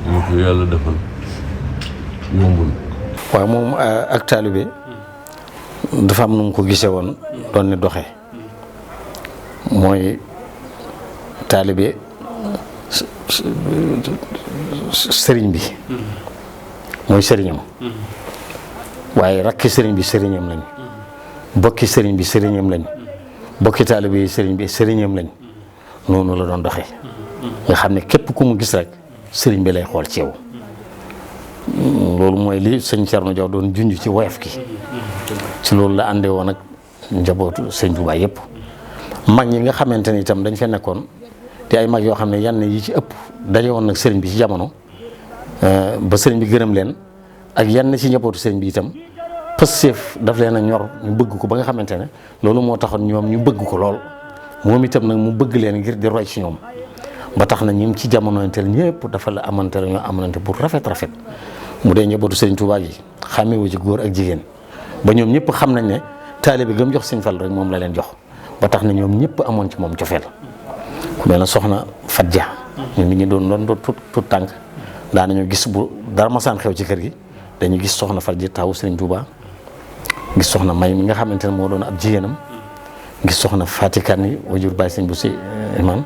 ñu ko yàlla defal yombul. waaw moom ak taalibe dafa am nu mu ko gisee woon doon ni doxee mooy taalibe sëriñ bi mooy sëriñam waaye rakki sëriñ bi sëriñam lañ bokki sëriñ bi sëriñam lañ bokki taalibe yi sëriñ bi sëriñam lañ noonu la doon doxee nga xam ne képp ku mu gis rek sëriñ bi lay xool ci yow loolu mooy li sëñ Thierno Diaw doon junj ci woyof ki ci loolu la àndee woon ak njabootu sëñ Tuubaa yëpp mag ñi nga xamante ni itam dañ fa nekkoon te ay mag yoo xam ne yenn yi ci ëpp daje woon nag sëriñ bi ci jamono ba sëriñ bi gërëm leen ak yenn ci njabootu sëriñ bi itam pësseef daf leen a ñor ñu bëgg ko ba nga xamante ne loolu moo taxoon ñoom ñu bëgg ko lool moom itam nag mu bëgg leen ngir di roy ci ñoom ba tax na ñim ci jamonoonteel ñëpp dafa la amante la ñoo amalante pour rafet mu dee njabootu sëriñ Tuubaa gi xàmmewu ci góor ak jigéen ba ñoom ñëpp xam nañ ne taalibe bi gëm jox Sëñ Fallu rek moom la leen jox ba tax na ñoom ñëpp amoon ci moom cofeel ku mel ne soxna Fadja ñun nit ñi doon tut tànk daanañu gis bu dara masaan xew ci kër gi dañu gis soxna Fadja taawu sëriñ Tuubaa gis soxna May mi nga xamante ne moo doon ab jigéenam gis soxna Fatikan yi wajur bàyyi sëñ bu si imam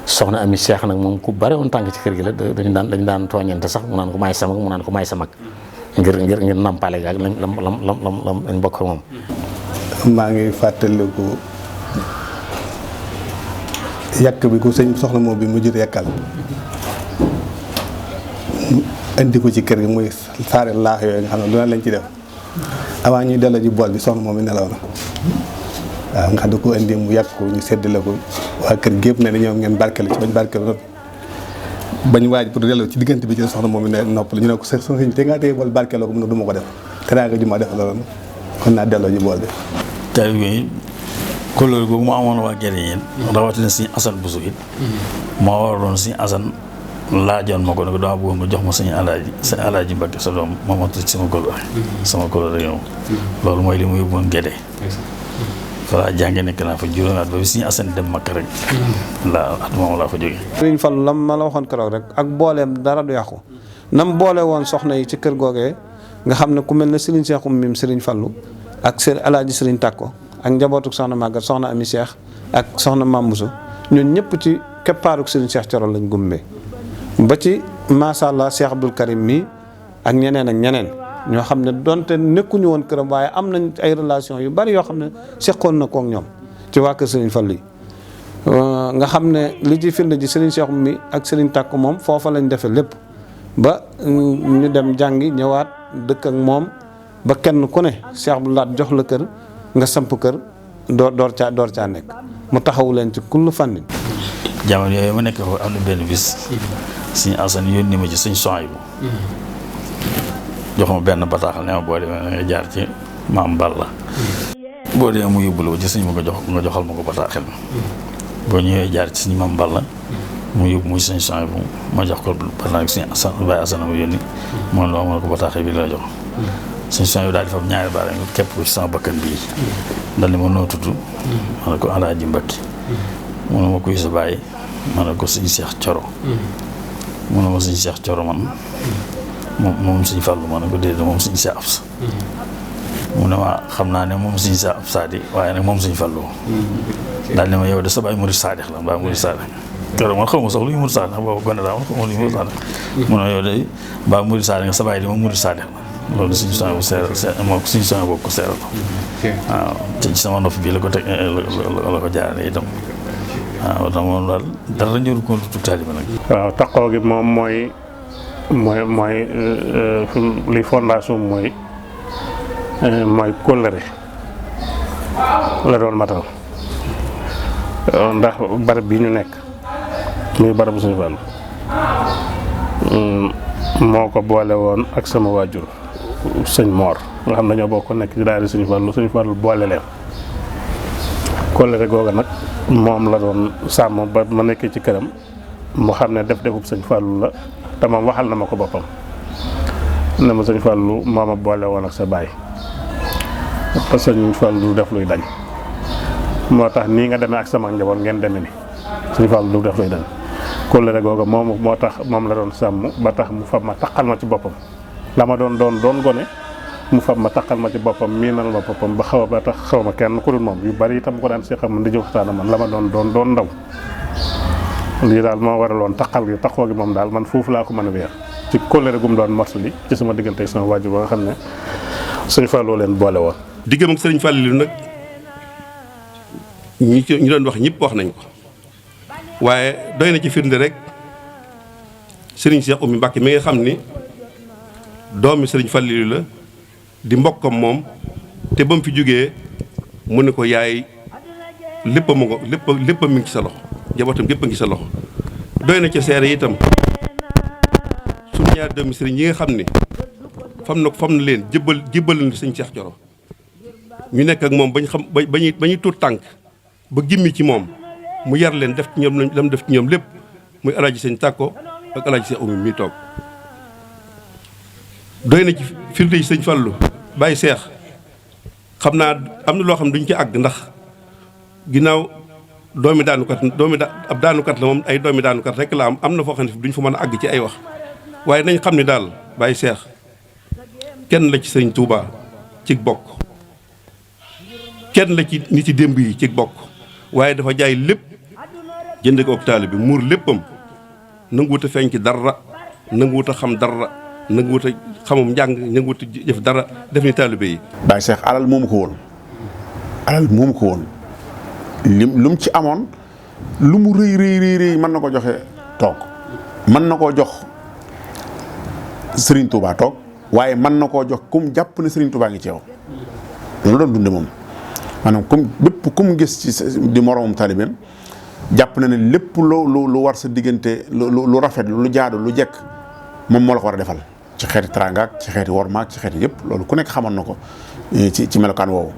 soxna Ami Cheikh nag moom ku bare woon tànk ci kër gi la dañu daan tooñante sax mu naan ko maay sa mag mu naan ko maay sa mag ngir nampale gaag lañ bokk moom. maa ngi fàttaliku yàq bi ku sëñ soxna moom bi mu jur yàkkal indi ko ci kër gi muy saare laax yooyu nga xam ne duna lañ ci def avant ñuy delloo ji bool bi soxna moom bi nelaw na waaw nga xam ne ko indi mu yàq ko ñu séddale ko waa kër gépp ne ñoom ngeen barkelu ci bañ barkelu noppi bañ waaj pour delloo ci diggante bi ci soxna moom bi ne noppal ñu ne ko sëñ te ngaa téye bool barkeloo ko mu ne du ma ko def teraanga ju ma def loolu kon naa delloo ji bool bi taalibe yi kóllëre googu mu amoon waa gerte yi rawatina Sëñ Asan Buso it moo waroon Sëñ Asan laajoon ma ko ne ko dama bëggoon nga jox ma sëñ Alaaji Mbàkke sa doom ma ma tëj sama kóllëre yow loolu mooy li mu yóbbuwoon gerte voilà jànge nekk naa fa juróomi at ba bi Sëñ Asan dem Makka rek at moom laa fa jógee. Sëriñ Fallu lam ma la waxoon keroog rek ak booleem dara du yàqu nam boole woon soxna yi ci kër googee nga xam ne ku mel ne Sëriñ Seexum mim Sëriñ Fallu ak Alaaji Sëriñ Tàkko ak njabootuk soxna Magat soxna Ami Cheikh ak soxna Mambuso ñun ñëpp ci keppaaruk Sëriñ Cheikh Thioro lañ gumbee ba ci macha allah Cheikh Abdoul Karim mi ak ñeneen ak ñeneen ñoo xam ne donte nekkuñu woon këram waaye am nañ ay relation yu bari yoo xam ne seqoon na ko ak ñoom ci waa kër Sëriñ Fallu yi nga xam ne li ci firnde ji Sëriñ Cheikh mi ak Sëriñ Tàkko moom foofa lañ defee lépp ba ñu dem jàngi ñëwaat dëkk ak moom ba kenn ku ne Cheikh Abdou Lahad jox la kër nga samp kër door caa nekk mu taxawu leen ci kullu fànnin. jamono yooyu ma nekk foofu am na benn bis Sëñ Asan yónni ma ci Sëñ Suhaybu jox ma benn bataaxal ne ma boo demee nga jaar ci maam Balla boo demee mu yóbbuloo ci sëñ ma nga joxal ma ko bataaxal boo ñëwee jaar ci sëñ maam Balla mu yóbbu muy Sëñ Suhaybu ma jox ko bataaxal Sëñ Asan Baay Asan ma yónni moom la ma ko bataaxal bi la jox Sëñ Suhaybu daal di fa ñaari baara nga képp ko ci sama bakkan bii dal ni ma noo tudd ma ne ko Alaaji Mbàkke mu ne ma kuy sa baay ma ne ko Sëñ Cheikh Thioro mu ne ma Sëñ Cheikh Thioro man moom Sëñ Fallu ma ne ko déedéet moom Sëñ Cheikh Absa mu ne ma xam naa ne moom Sëñ Cheikh Absa di waaye nag moom Sëñ Fallu daal ne ma yow de sa baay murid saadix la mbaa murid saadix keroog man xaw ma sax luy murid saadix boobu gone daa man xaw ma luy murid saadix mu ne yow de mbaa murid saadix nga sa baay di moom murid saadix la loolu Sëñ Suhaybu moo ko Sëñ Suhaybu boo ko seeral waaw ci sama nopp bii la ko teg la ko jaarale itam waaw tax moom daal dara ñëwul ko lu taalibe nag. waaw taqoo gi moom mooy li fondation mooy kóllëre la doon matal ndax barab bi ñu nekk muy barabu Sëñ Fallu moo ko boole woon ak sama waajur sëñ Moor nga xam ne ñoo bokk nekk ci daara sëñ Fallu boole leen kóllëre googa nag moom la doon sàmm ba ma nekkee ci këram mu xam ne defub sëñ Fallu la te moom waxal na ma ko boppam ne ma sëñ Fallu moo ma boole woon ak sa baay te sëñ Fallu du def luy dañ moo tax nii nga demee ak sama njaboot ngeen demee ni sëñ Fallu du def luy dañ kóllëre googa moo tax moom la doon sàmm ba tax mu fab ma taqal ma ci boppam la ma doon gone mu fab ma taqal ma ci boppam miinal ma boppam ba tax xaw ma kenn ku dul moom yu bari itam ko daan si xam di waxtaan man la ma doon ndaw lii daal moo waraloon taqal gi taxoo gi moom daal man foofu laa ko mën a weer ci kóllëre gum doon mottali ci sama diggante ak sama waajur ba nga xam ne sëñ Fallou leen boole woon. diggam ak sëriñ Fallou nag ñu doon wax ñëpp wax nañ ko waaye doy na ci firnde rek sëriñ Cheikh Oumy Mbacké mi nga xam ni doomi sëriñ Fallou la di mbokkam moom te ba mu fi jógee mu ne ko yaay lépp a mi ngi ci sa loxo njabootam gépp a ngi sa loxo doy na ca seere itam suñu ñaar doomi sëriñ yi nga xam ni fam na leen jébbal na sëñ Cheikh Thioro ñu nekk ak moom ba ñuy tuut tànk ba gimmi ci moom mu yar leen def ci ñoom lam def ci ñoom lépp muy alaaji sëñ Tàkko ak alaaji Cheikh Oumy mi toog doy na ci firnde yi sëñ Fallou bàyyi seex xam naa am na loo xam ne duñ ci àgg ndax ginnaaw ab daanukat la moom ay doomi daanukat rek la am na foo xam ne duñ fa mën a àgg ci ay wax waaye nañ xam ne daal bàyyi seex kenn la ci sëñ Touba ci bokk kenn la ci nit ci démb yi ci bokk waaye dafa jaay lépp jënd ko ak taalibe bi muur léppam nanguwut a feeñ ci dara nanguwut a xam dara nanguwut a xamum njàng nanguwut a jëf dara def ni taalibe yi. Baye Cheikh alal moomu ko woon lu mu ci amoon lu mu rëy mën na ko joxe toog mën na koo jox Serigne Touba toog waaye mën na koo jox kum jàpp ne Serigne Touba ngi ci yow loolu doon dunde moom maanaam kum gis ci di moroomum taalibeem jàpp na ne lépp lu war sa diggante lu rafet lu jaadu lu jekk moom moo la ko war a defal ci xeeti teraanga ci xeeti wormaak ci xeeti yëpp loolu ku nekk xamoon na ko ci melokaan woowu.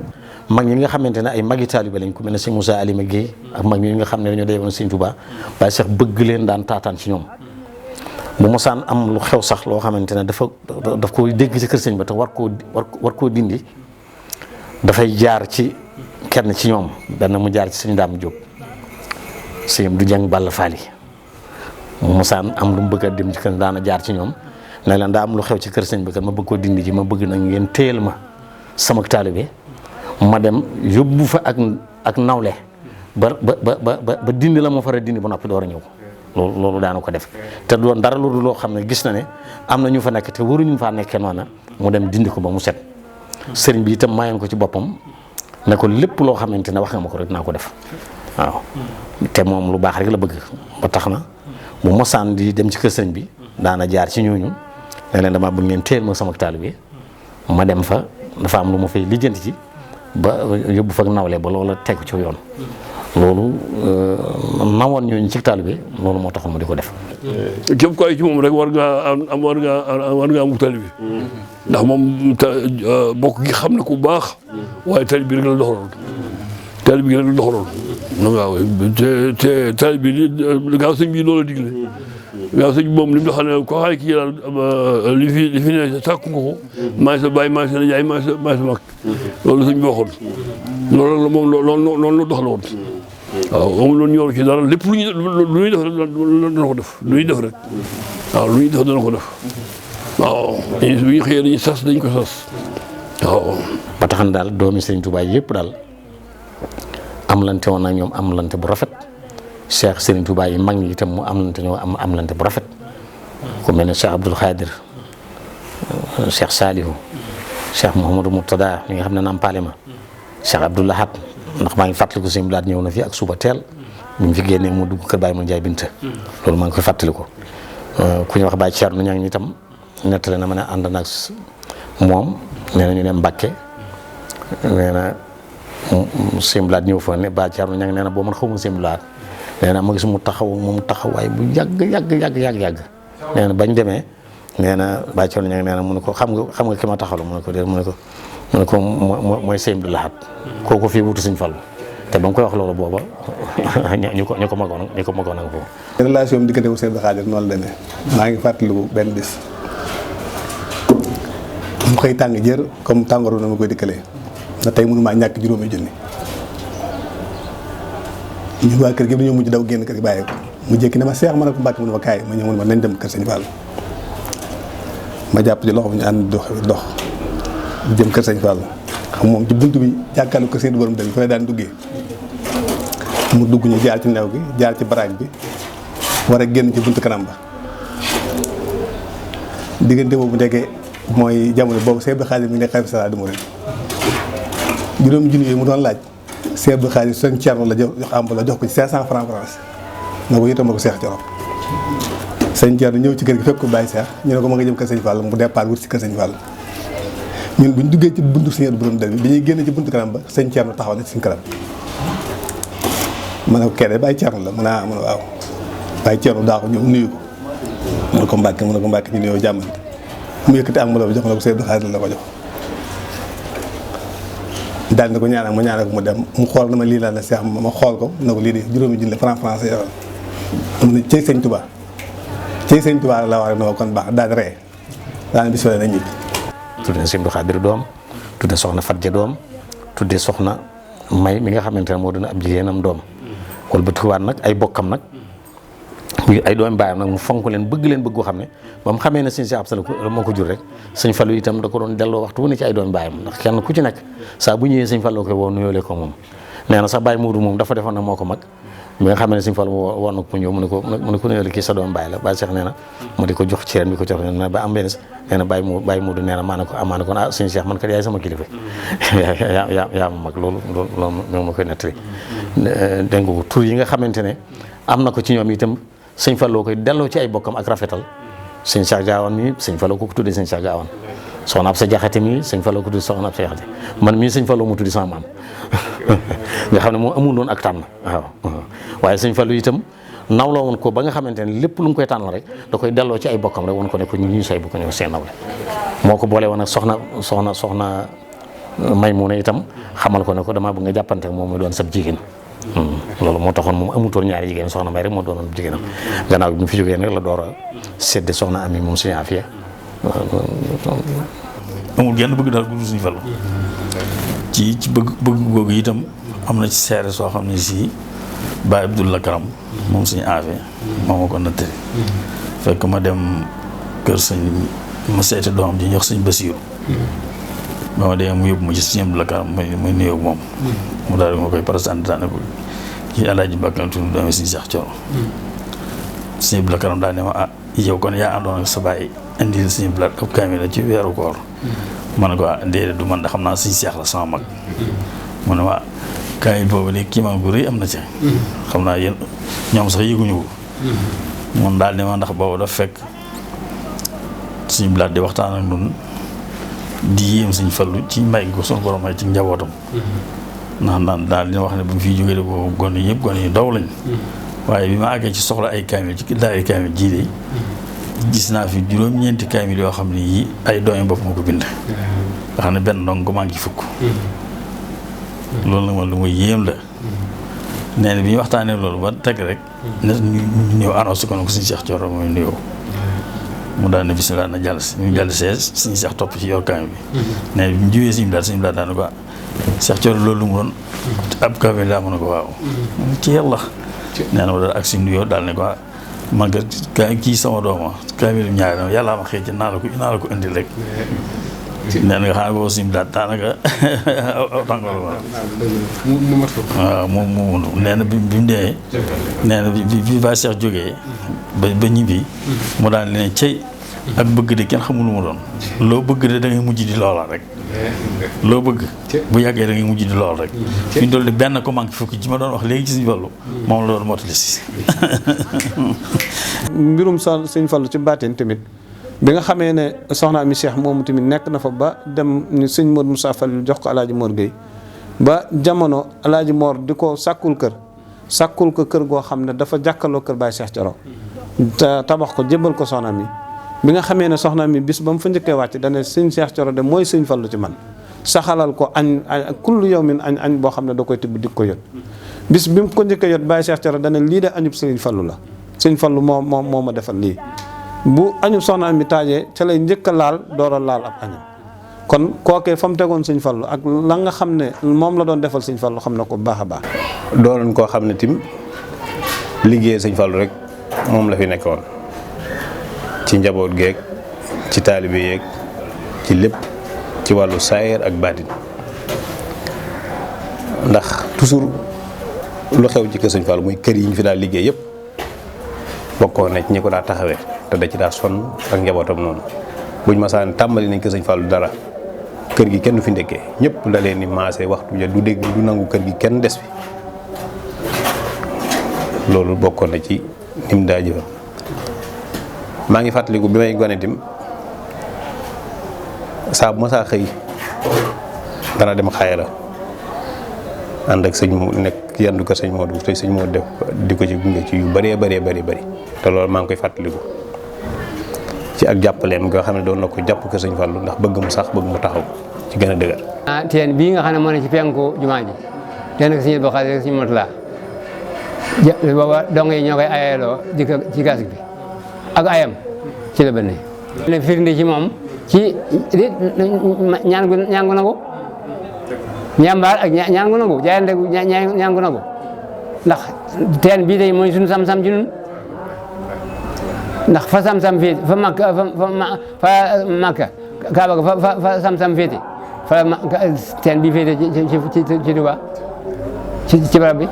mag ñi nga xamante ne ay magi taalibe lañ ku mel ne sëñ Moussa Alima Guèye ak mag ñi nga xam ne dañoo deewoon sëñ Touba Baye Cheikh bëgg leen daan taataan ci ñoom bu mosaan am lu xew sax loo xamante ne daf ko dégg ci kër sëñ ba te war koo dindi dafay jaar ci kenn ci ñoom benn mu jaar ci sëñ Daam Jóob sëñ du jàng Balla Faali mu mosaan am lu mu bëgg a dem ci kër daana jaar ci ñoom ne leen daa am lu xew ci kër sëñ ba kat ma bëgg koo dindi ji ma bëgg nag ngeen téyel ma sama taalibe ma dem yóbbu fa ak nawle ba dindi la ma fara dindi ba noppi door a ñëw loolu daana ko def te doon dara loolu loo xam ne gis na ne am na ñu fa nekk te waruñu faa nekkee noona mu dem dindi ko ba mu set sëriñ bi itam mayoon ko ci boppam ne ko lépp loo xamante ne wax nga ma ko rek naa ko def waaw te moom lu baax rek la bëgg ba tax na bu mosaan di dem ci kër sëriñ bi daana jaar ci ñooñu ne leen dama bëgg ngeen téel ma sama taalibe bi ma dem fa dafa am lu ma fay lijjanti ci ba yóbbu fa nawle ba loola tegu ci yoon loolu nawoon ñooñu ci taalibe bi loolu moo taxoon mu di ko def. képp ku ay ci moom rek war ngaa am taalibe bi ndax moom bokk gi xam na ku baax waaye taalibe bi rek la doxaloon taalibe bi rek la doxaloon. waaw te taalibe bi gaaw sëñ bi loolu la digle gaaw sëñ bi moom li mu xam ne koo xam ne kii daal li fi ne sàkku nga ko maay sa baay maay sa nijaay maay sa mag loolu sëñ bi waxoon loolu la moom loolu la doxaloon waaw amul loolu ñor ci dara lépp lu ñuy def rek dana ko def lu ñuy def rek waaw lu ñuy def dana ko def waaw bu ñu xëyee dañuy sas dañ ko sas waaw. ba tax na daal doomi Sëriñ Tuubaa yëpp daal amlante woon ak ñoom amlante bu rafet Cheikh Sëriñ Tuubaa yi mag ñi itam mu amlante ñoo amlante bu rafet ku mel ne Cheikh Abdoul Khadir Cheikh Salihu Cheikh Mouhamadou Murtada mi nga xam ne nampale ma Cheikh Abdoul Ahad ndax maa ngi fàttaliku sëñ Blaat ñëw na fi ak suba teel ñu fi génnee mu dugg kër Baye mu Njaay Binta loolu maa ngi koy fàttaliku ku ñu wax Baye Thierno Niang itam nettali na ma ne ànd na ak moom nee na ñu ne Mbàkke nee na sëñ Blaat ñëw fa ne Baye Thierno Niang nee na boo man xaw ma sëñ Blaat nee na ma gis mu taxawaay bu yàgg nee na bañ demee nee na Baye Thierno Niang nee na mu ne ko xam nga ki ma taxalu mu ne ko déet mu ne ko mooy Sëñ Abdou Lahad kooku fii wutu Sëñ Fallu te ba nga koy wax loolu booba ñu ko magoon ak foofu. relation bi diggante wu Sëñ Abdou Khadre noonu la demee maa ngi fàttaliku benn bis mu koy tàng jër comme tàngooru na ma koy dikkalee na tey mënu maa ñàkk juróomi junni ñun waa kër gi dañoo mujj daw génn kër gi bàyyi ko mu jékki ne ma seex ma ne ko Mbàkke mu ne ma kaay ma ñëw mu ne ma nañ dem kër Sëñ Fallu ma jàpp ci loxo bi ñu ànd dox jëm kër Sëñ Fallu xam moom ci buntu bi jàkkaarlu kër seen borom dal fa la daan duggee mu dugg ñu jaar ci new gi jaar ci baraag bi war a génn ci buntu kanam ba diggante boobu ndeke mooy jamono boobu Sëñ Abdou Khadre mi nekk xalifa général des mourides juróomi junni yooyu mu doon laaj Sëñ Abdou Khadre Sëñ Thierno la jox am la jox ko ci 500 francs France na ko yitama ko Seex Coro Sëñ Thierno ñëw ci kër gi fekk ko bàyyi Seex ñu ne ko ma nga jëm kër Sëñ Fall mu départ wut si kër Sëñ Fall ñun bu ñu duggee ci buntu Sëñ Abdou borom dër bi ñuy génn ci buntu kanam ba Sëñ Thierno taxaw na ci suñu kanam ma ne ko kee de Baye Thierno la mu ne waaw Baye Thierno daa ko ñëw nuyu ko mu ne ko Mbàkke ñu nuyoo jàmmante mu yëkkati enveloppe jox na ko Sëñ Abdou Khadre la ko jox daal di ko ñaanal ma ñaanal ko mu dem mu xool na ma lii laa la Seex ma xool ko na ko lii de juróomi junni franc français yoral mu ne cey Sëñ Touba la wax rek na ko kon baax daal di ree daal bis fale na ñibbi. tudde Sëñ Abdou Khadre doom tudde soxna Fatja doom tudde soxna May mi nga xamante ne moo doon ab jigéenam doom wala ba tuwaat nag ay bokkam nag ay doomi baayam nag mu fonk leen bëgg goo xam ne ba mu xamee ne Sëñ Cheikh Absa moo ko jur rek Sëñ Fallu itam da ko doon delloo waxtu wu ne ci ay doomi baayam ndax kenn ku ci nekk saa bu ñëwee Sëñ Fallu koy woo nuyoole ko moom nee na sax Baye Moodu moom dafa defoon na moo ko mag bi nga xamee ne Sëñ Fallu woon na ko ñëw mu ne ko nuyoole kii sa doom baay la Baye Cheikh nee na mu di ko jox ci ren bi ko jox ne ba am benn nee na Baye Moodu nee na maa ne ko Sëñ Cheikh man kat yaay sama kilifa yaa ma mag loolu ñoo ma koy nettali dégg nga ko tur yi nga xamante ne am na ko ci ñoom itam Sëñ Fallu koy delloo ci ay bokkam ak rafetal Sëñ Cheikh Gaawaan mi Sëñ Fallu ko tuddee Sëñ Cheikh Gaawaan soxna Absa Jaxate mi Sëñ Fallu ko tuddee soxna Absa Jaxate man mii Sëñ Fallu mu tuddi sama maam nga xam ne moo amul woon ak tànn waaw waaye Sëñ Fallu itam nawloo woon ko ba nga xamante ne lépp lu mu koy tànn rek da koy delloo ci ay bokkam rek woon ko ne ko ñu say bu ko ñëw seen nawle moo ko boole woon ak soxna Maymuna itam xamal ko ne ko damaa bëgg nga jàppante ak moom muy doon sab jigéen loolu moo taxoon moom amutoon ñaari jigéen soxna May rek moo doonoon jigéenam gannaaw bi mu fi jógee nag la door a sédde soxna Ami moom Sëñ Afiya amul genn bëgg daal gudd Sëñ Fallu ci bëgg googu itam am na ci seere soo xam ne si Baye Abdoulaye Karam moom Sëñ Afiya moo ma ko nattali fekk ma dem kër sëñ ma seeti doom ji jox Sëñ Basiiru ba ma dee mu yóbbu ma ci Sëñ Abdoulaye Karam muy nuyoo moom mu daal di ma koy présenté daane ko ci Alaaji Mbàkke la tudd doomi Sëñ Cheikh Thioro Sëñ Abdoulaye Karam daal ne ma yow kon yaa àndoon ak sa baay indi Sëñ Abdoulaye ab kaamil la ci weeru koor ma ne ko déedéet du man de xam naa Sëñ Cheikh la sama mag mu ne ma kaamil boobu de kii gu rëy am na ci xam naa yéen ñoom sax yëguñu ko moom daal ne ma ndax boobu daf fekk Sëñ Abdoulaye di waxtaan ak ñun di yéem Sëñ Fallu ci mbay ko son borom may ci njabootam ndax naan daal dina wax ne bu mu fiy jógee de boobu gone yëpp gone yu ndaw lañ waaye bi ma àggee ci soxla ay kaamil ci daari kaamil jii de gis naa fi juróom-ñeenti kaamil yoo xam ne yii ay doomi bopp moo ko bind nga xam ne benn dong ko manqué fukk loolu nag man lu muy yéem la nee na bi ñu waxtaanee loolu ba teg rek ne ñu ñëw annoncé ko ne ko Sëñ Cheikh Thioro mooy nuyoo mu daal ne bisimilah na jàll si ñu jàll see Sëñ Cheikh topp ci yor kaamil bi nee na bi mu jiwee Sëñ Abdoulaye daal ne ko Cheikh Thioro loolu lu mu doon ab kaamil laa mën a ko waaw ci yàlla nee na ma daal ak si nuyoo daal ne ko man kat kii sama dooma kaamil ñaari yàlla ma xëy ci naa la ko indil rek nee na nga xam ne boobu Sëñ Abdoulaye daanaka aw tàngoor waaw moom nee na bi mu dee nee na bi ba Cheikh jógee ba ñibbi mu daal ne cey ak bëgg de kenn xamul lu mu doon loo bëgg de da ngay mujj di loola rek loo bëgg bu yàggee da ngay mujj di lool rek fi ñu dool di benn ko manqué fukki ci ma doon wax léegi ci Sëñ Fallu moom la doon mottali si mbirum Sëñ Fallu ci baatin tamit bi nga xamee ne soxna Ami Cheikh moomu tamit nekk na fa ba dem ni Sëñ Modou Moussa Fall jox ko Alaaji Mor Gueye ba jamono Alaaji Mor di ko sàkkul ko kër goo xam ne dafa jàkkaloo kër Baye Cheikh Thioro te tabax ko jébbal ko soxna mi bi nga xamee ne soxna mi bis ba mu fa njëkkee wàcc dane sëñ Cheikh Thioro de mooy sëñ Fallu ci man saxalal ko añ kullu yawmin añ boo xam ne da koy tibb di ko yot bis bi mu ko njëkkee yot Baye Cheikh Thioro dane lii de añub sëñ Fallu la sëñ Fallu moo ma defal lii bu añub soxna mi taajee ca lay njëkk a laal door a laal ab añam kon kookee fa mu tegoon sëñ Fallu ak la nga xam ne moom la doon defal sëñ Fallu xam na ko bu baax a baax doonoon koo xam ne tim liggéey sëñ Fallu rek moom la fi nekkoon ci njaboot geeg ci taalibe yeeg ci lépp ci wàllu saayir ak baatin ndax toujours lu xew ci kër sëñ Fallu muy kër yi ñu fi daal liggéey yëpp bokkoon na ci ñi ko daa taxawee te da ci daa sonn ak njabootam noonu buñ masaan tàmbali nañ kër sëñ Fallu dara kër gi kenn du fi ndekkee ñëpp da leen ni maase waxtu ja du dégg du nangu kër gi kenn des fi loolu bokkoon na ci nim daa jëfam maa ngi fàttaliku bi may gone tim saa bu ma saa xëy dana dem xayra ànd ak sëñ mu nekk yandu ko sëñ Modou te sëñ Modou def di ko ci gunge ci yu bëree bëri te loolu maa ngi koy fàttaliku ci ak jàppaleem nga xam ne doon na ko jàpp ko sëñ Fallu ndax bëgg mu sax bëgg mu taxaw ci gën a dëgër. teen bii nga xam ne moo ne ci penku jumaa ji teen ak sëñ Abdou Khadre rek sëñ Murtala booba dong yi ñoo koy ayeloo di ko ci gas bi ak ayam ci la bënne ne firnde ci moom ci ñaan gu nangu ñambaar ak ñaan gu nangu jaayante ñaan gu nangu ndax teen bii day mooy suñu sam-sam ci ñun ndax fa sam-sam féete fa Makka Kaaba ga fa sam-sam féete fa teen bii féete ci Tuubaa ci barab bi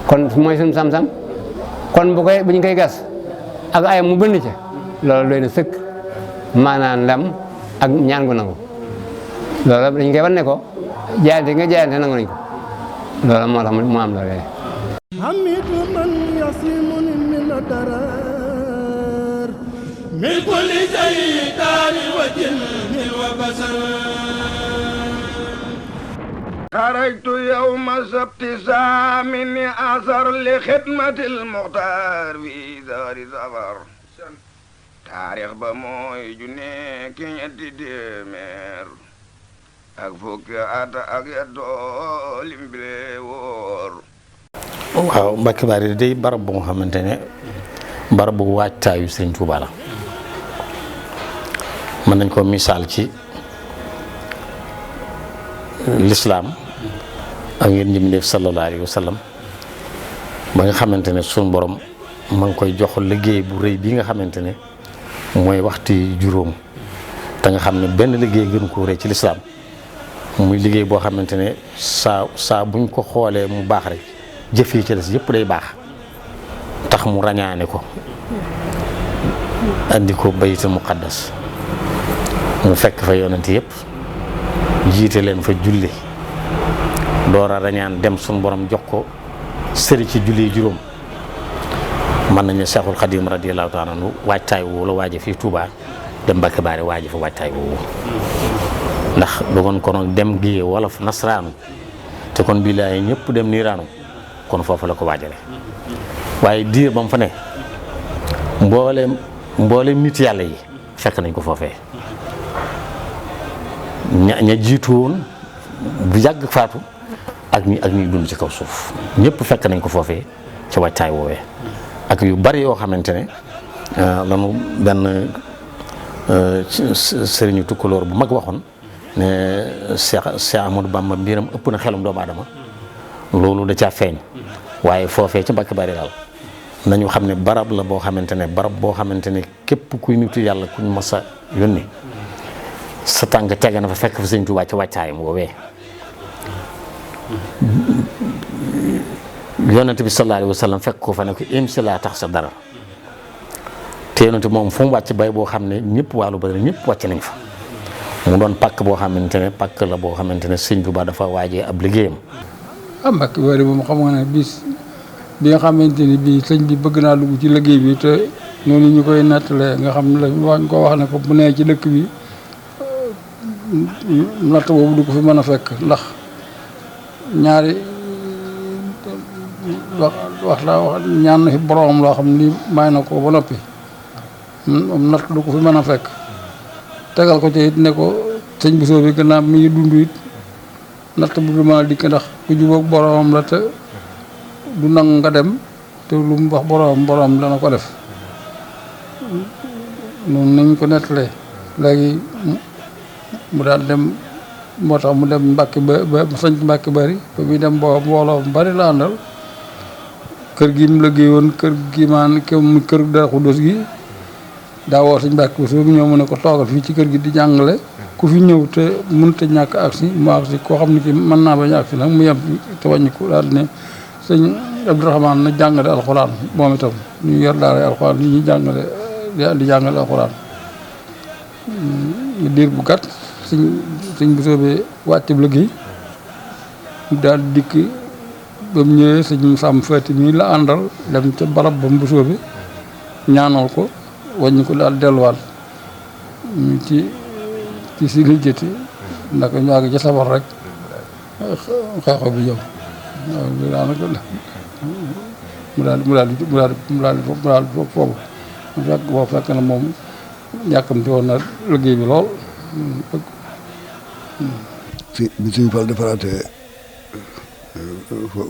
kon mooy suñu sam-sam kon bu ñu koy gas ak ayam mu bënn ca loolu doy na sëkk maanaam ndam ak ñaan gu nangu loolu dañ koy wan ne ko jaayante nga jaayante nangu nañ ko loolu moo tax mu am loolu hamidu man yasimuni min darar min kulli shaytanin wa jinnin wa basar خرجت يوم السبت الثامن عشر لخدمة المختار في دار سفر taarix ba mooy junne ki ñetti téeméer ak fukki at ak yettoo limbile woor waaw Mbacke Bari day barab bu nga xamante ne barab bu waajtaayu Sëriñ Tuuba la mën nañ ko misaal ci lislaam ak ngeen njëmindéef sallallahu alayhi wa sallam ba nga xamante ne suñu borom ma ngi koy jox liggéey bu rëy bii nga xamante ne mooy waxtu juróom te nga xam ne benn liggéey gën ko rëy ci lislaam muy liggéey boo xamante ne saa buñ ko xoolee mu baax rek jëf yi ci des yëpp day baax tax mu rañaane ko andi ko baytul muqaddas mu fekk fa yonent yëpp jiite leen fa julli door a rañaan dem suñu borom jox ko sëri ci julli juróom mën nañu Seexul Xadim radiyallahu taala anhu waajtaay woowu la waaje fii Touba dem Mbacke Bari waaje fa waajtaay woowu ndax dogoon kono dem gi wolof nasraanu te kon billaay ñëpp dem niiraanu kon foofu la ko waajale waaye diir ba mu fa ne mbooleem nit yàlla yi fekk nañ ko foofee ña jiitu woon bu yàgg faatu ak ñi dund ci kaw suuf ñëpp fekk nañ ko foofee ci waajtaay woowee ak yu bari yoo xamante ne lanu benn sëriñu tukkulóor bu mag waxoon ne Cheikh Ahmadou Bamba mbiram ëpp na xelum doomu aadama loolu da caa feeñ waaye foofee ci Mbacke Bari daal nañu xam ne barab la boo xamante ne képp kuy nitu yàlla kuñ mas a yónni sa tànk tege na fa fekk fa Sëriñ Tuubaa ci wàccaayam woowee yonent bi sallallahu alayhi wa sallam fekk ko fa ne ko imsi laa tax sa dara te yonent moom fu mu wàcc bay boo xam ne ñëpp wàllu Badar ñëpp wàcc nañ fa mu doon pàkk boo xamante ne pàkk la boo xamante ne Sëriñ Tuubaa dafa waajee ab liggéeyam. Mbacke Bari moom xam nga ne bis bi nga xamante ni bii sëñ bi bëgg naa dugg ci liggéey bi te noonu ñu koy nettalee nga xam ne wax ko wax ne ko bu nee ci dëkk bi natt boobu du ko fi mën a fekk ndax ñaari wax ñaan na fi boroom loo xam ni may na ko ba noppi natt du ko fi mën a fekk tegal ko ci it ne ko sëñ Bousso bi gannaaw mi ngi dund it natt bu du mën a dikk ndax ku jubóog boromam la te du nangu nga dem te lu mu wax borom dana ko def noonu nañ ko nettalee léegi mu daal dem moo tax mu dem Mbàkke ba sañ Mbàkke Bari ba muy dem boo mbooloo mu bari la àndal kër gi mu liggéey woon kër gi kër Daaru Xudoos gi daa woo sëñ Mbàkke Bousso ñëw mu ne ko toogal fii ci kër gi di jàngale ku fi ñëw te mënut a ñàkk agsi mu agsi koo xam ne ki mën naa bañ agsi nag mu yem te wàññi ko daal ne sëñ Abdourahmane na jàngale alxuraan moom itam ñu yor daara alxuraan li ñuy jàngale di jàngale alxuraan diir bu gàtt sëñ Bousso bi wàcc liggéey daal dikk ba mu ñëwee sëñ Sàmm Faati mii la àndal dem ca barab ba Bousso bi ñaanal ko wàññi ko daal delluwaat ci si lijjati ndax ñu àgg ci sabar rek xeexo bi ñëw waaw daanaka mu daal foofu boo fekk na moom yàkkamti woon na liggéey bi lool bi suñu Fall defaraatee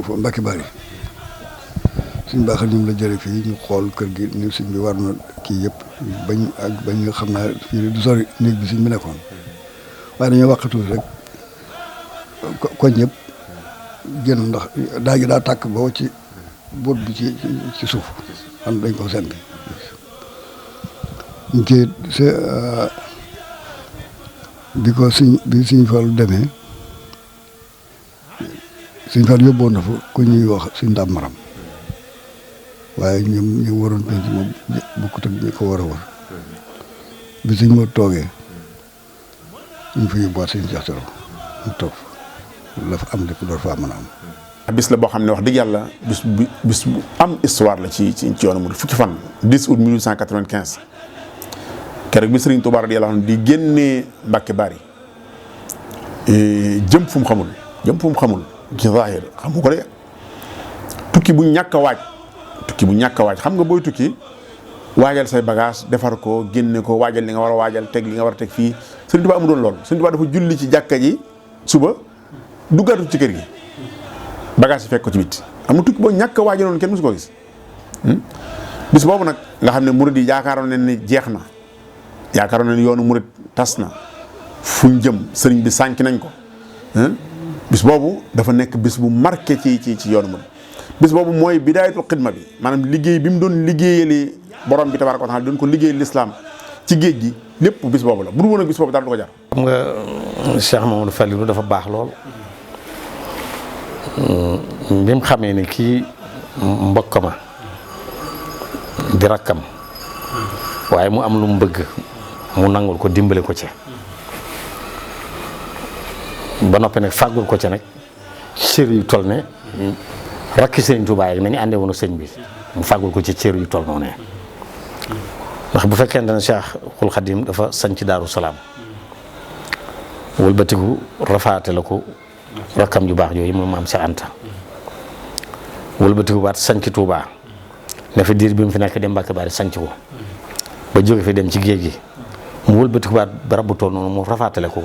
fo Mbàkke Bari suñ baaxal ñu la jële fii ñu xool kër gi ni suñ bi war na kii yëpp bañ nga xam naa fii du sori néeg bi suñ bi nekkoon waaye dañoo wàqatu rek koñ yëpp génn ndax daa gi daa tàkk boo ci boot bi ci suuf xam dañ ko sempi ñu ci bi suñ Fallu demee suñ Fallu yóbboon na fa ku ñuy wax suñ Ndam Maram waaye ñoom ñu waroon penc moom bokkut ak ñi ko war a war bi suñ moo toogee ñu fa yóbbuwaat suñ Cheikh Thioro mu toog la fa am lépp door faa mën a am. bis la boo xam ne wax dëgg yàlla bis bu am histoire la ci yoonu murid fukki fan 10 août 1895 keroog bi Serigne Touba radiyallahu anhu di génnee Mbàkke Bari jëm fu mu xamul ci zaahir xamu ko de tukki bu ñàkk a waaj xam nga booy tukki waajal say bagage defar ko génne ko waajal li nga war a waajal teg li nga war a teg fii Serigne Touba amu doon lool Serigne Touba dafa julli ci jàkka ji suba duggaatu ci kër gi bagage yi fekk ko ci biti am na tukki boo ñàkk a waajaloon kenn musu ko gis bis boobu nag nga xam ne murid yi yaakaaroon nañ ni jeex na yaakaaroon nañ yoonu murid tas na fuñ jëm sëriñ bi sànki nañ ko bis boobu dafa nekk bis bu marqué ci yoonu murid bis boobu mooy bidaayatul xidma bi maanaam liggéey bi mu doon liggéeyali borom bi tabaaraka wa taala doon ko liggéey lislaam ci géej gi lépp bis boobu la bu dul woon ak bis boobu dara du ko jar. xam nga Cheikh Mamadou Fallilou dafa baax lool bi mu xamee ni kii mbokk ma di rakkam waaye mu am lu mu bëgg mu nangul ko dimbale ko ci ba noppi nag fàggul ko ci nag cër yu toll ne rakki sëriñ Tuubaa yi nañu àndee woon sëñ bi mu fàggul ko ci cër yu toll noonu ndax bu fekkente ne Cheikhul Khadim dafa sañ ci Daaru Salaam wëlbatiku rafaate la ko rakkam ju baax yooyu moom maam Cheikh Anta wëlbatiku baat sañ ci Tuubaa ne fi diir bi mu fi nekk dem Mbàkke Bari sañ ko ba jóge fi dem ci géej gi mu wëlbatiku baat barab bu toll noonu mu rafaatale ko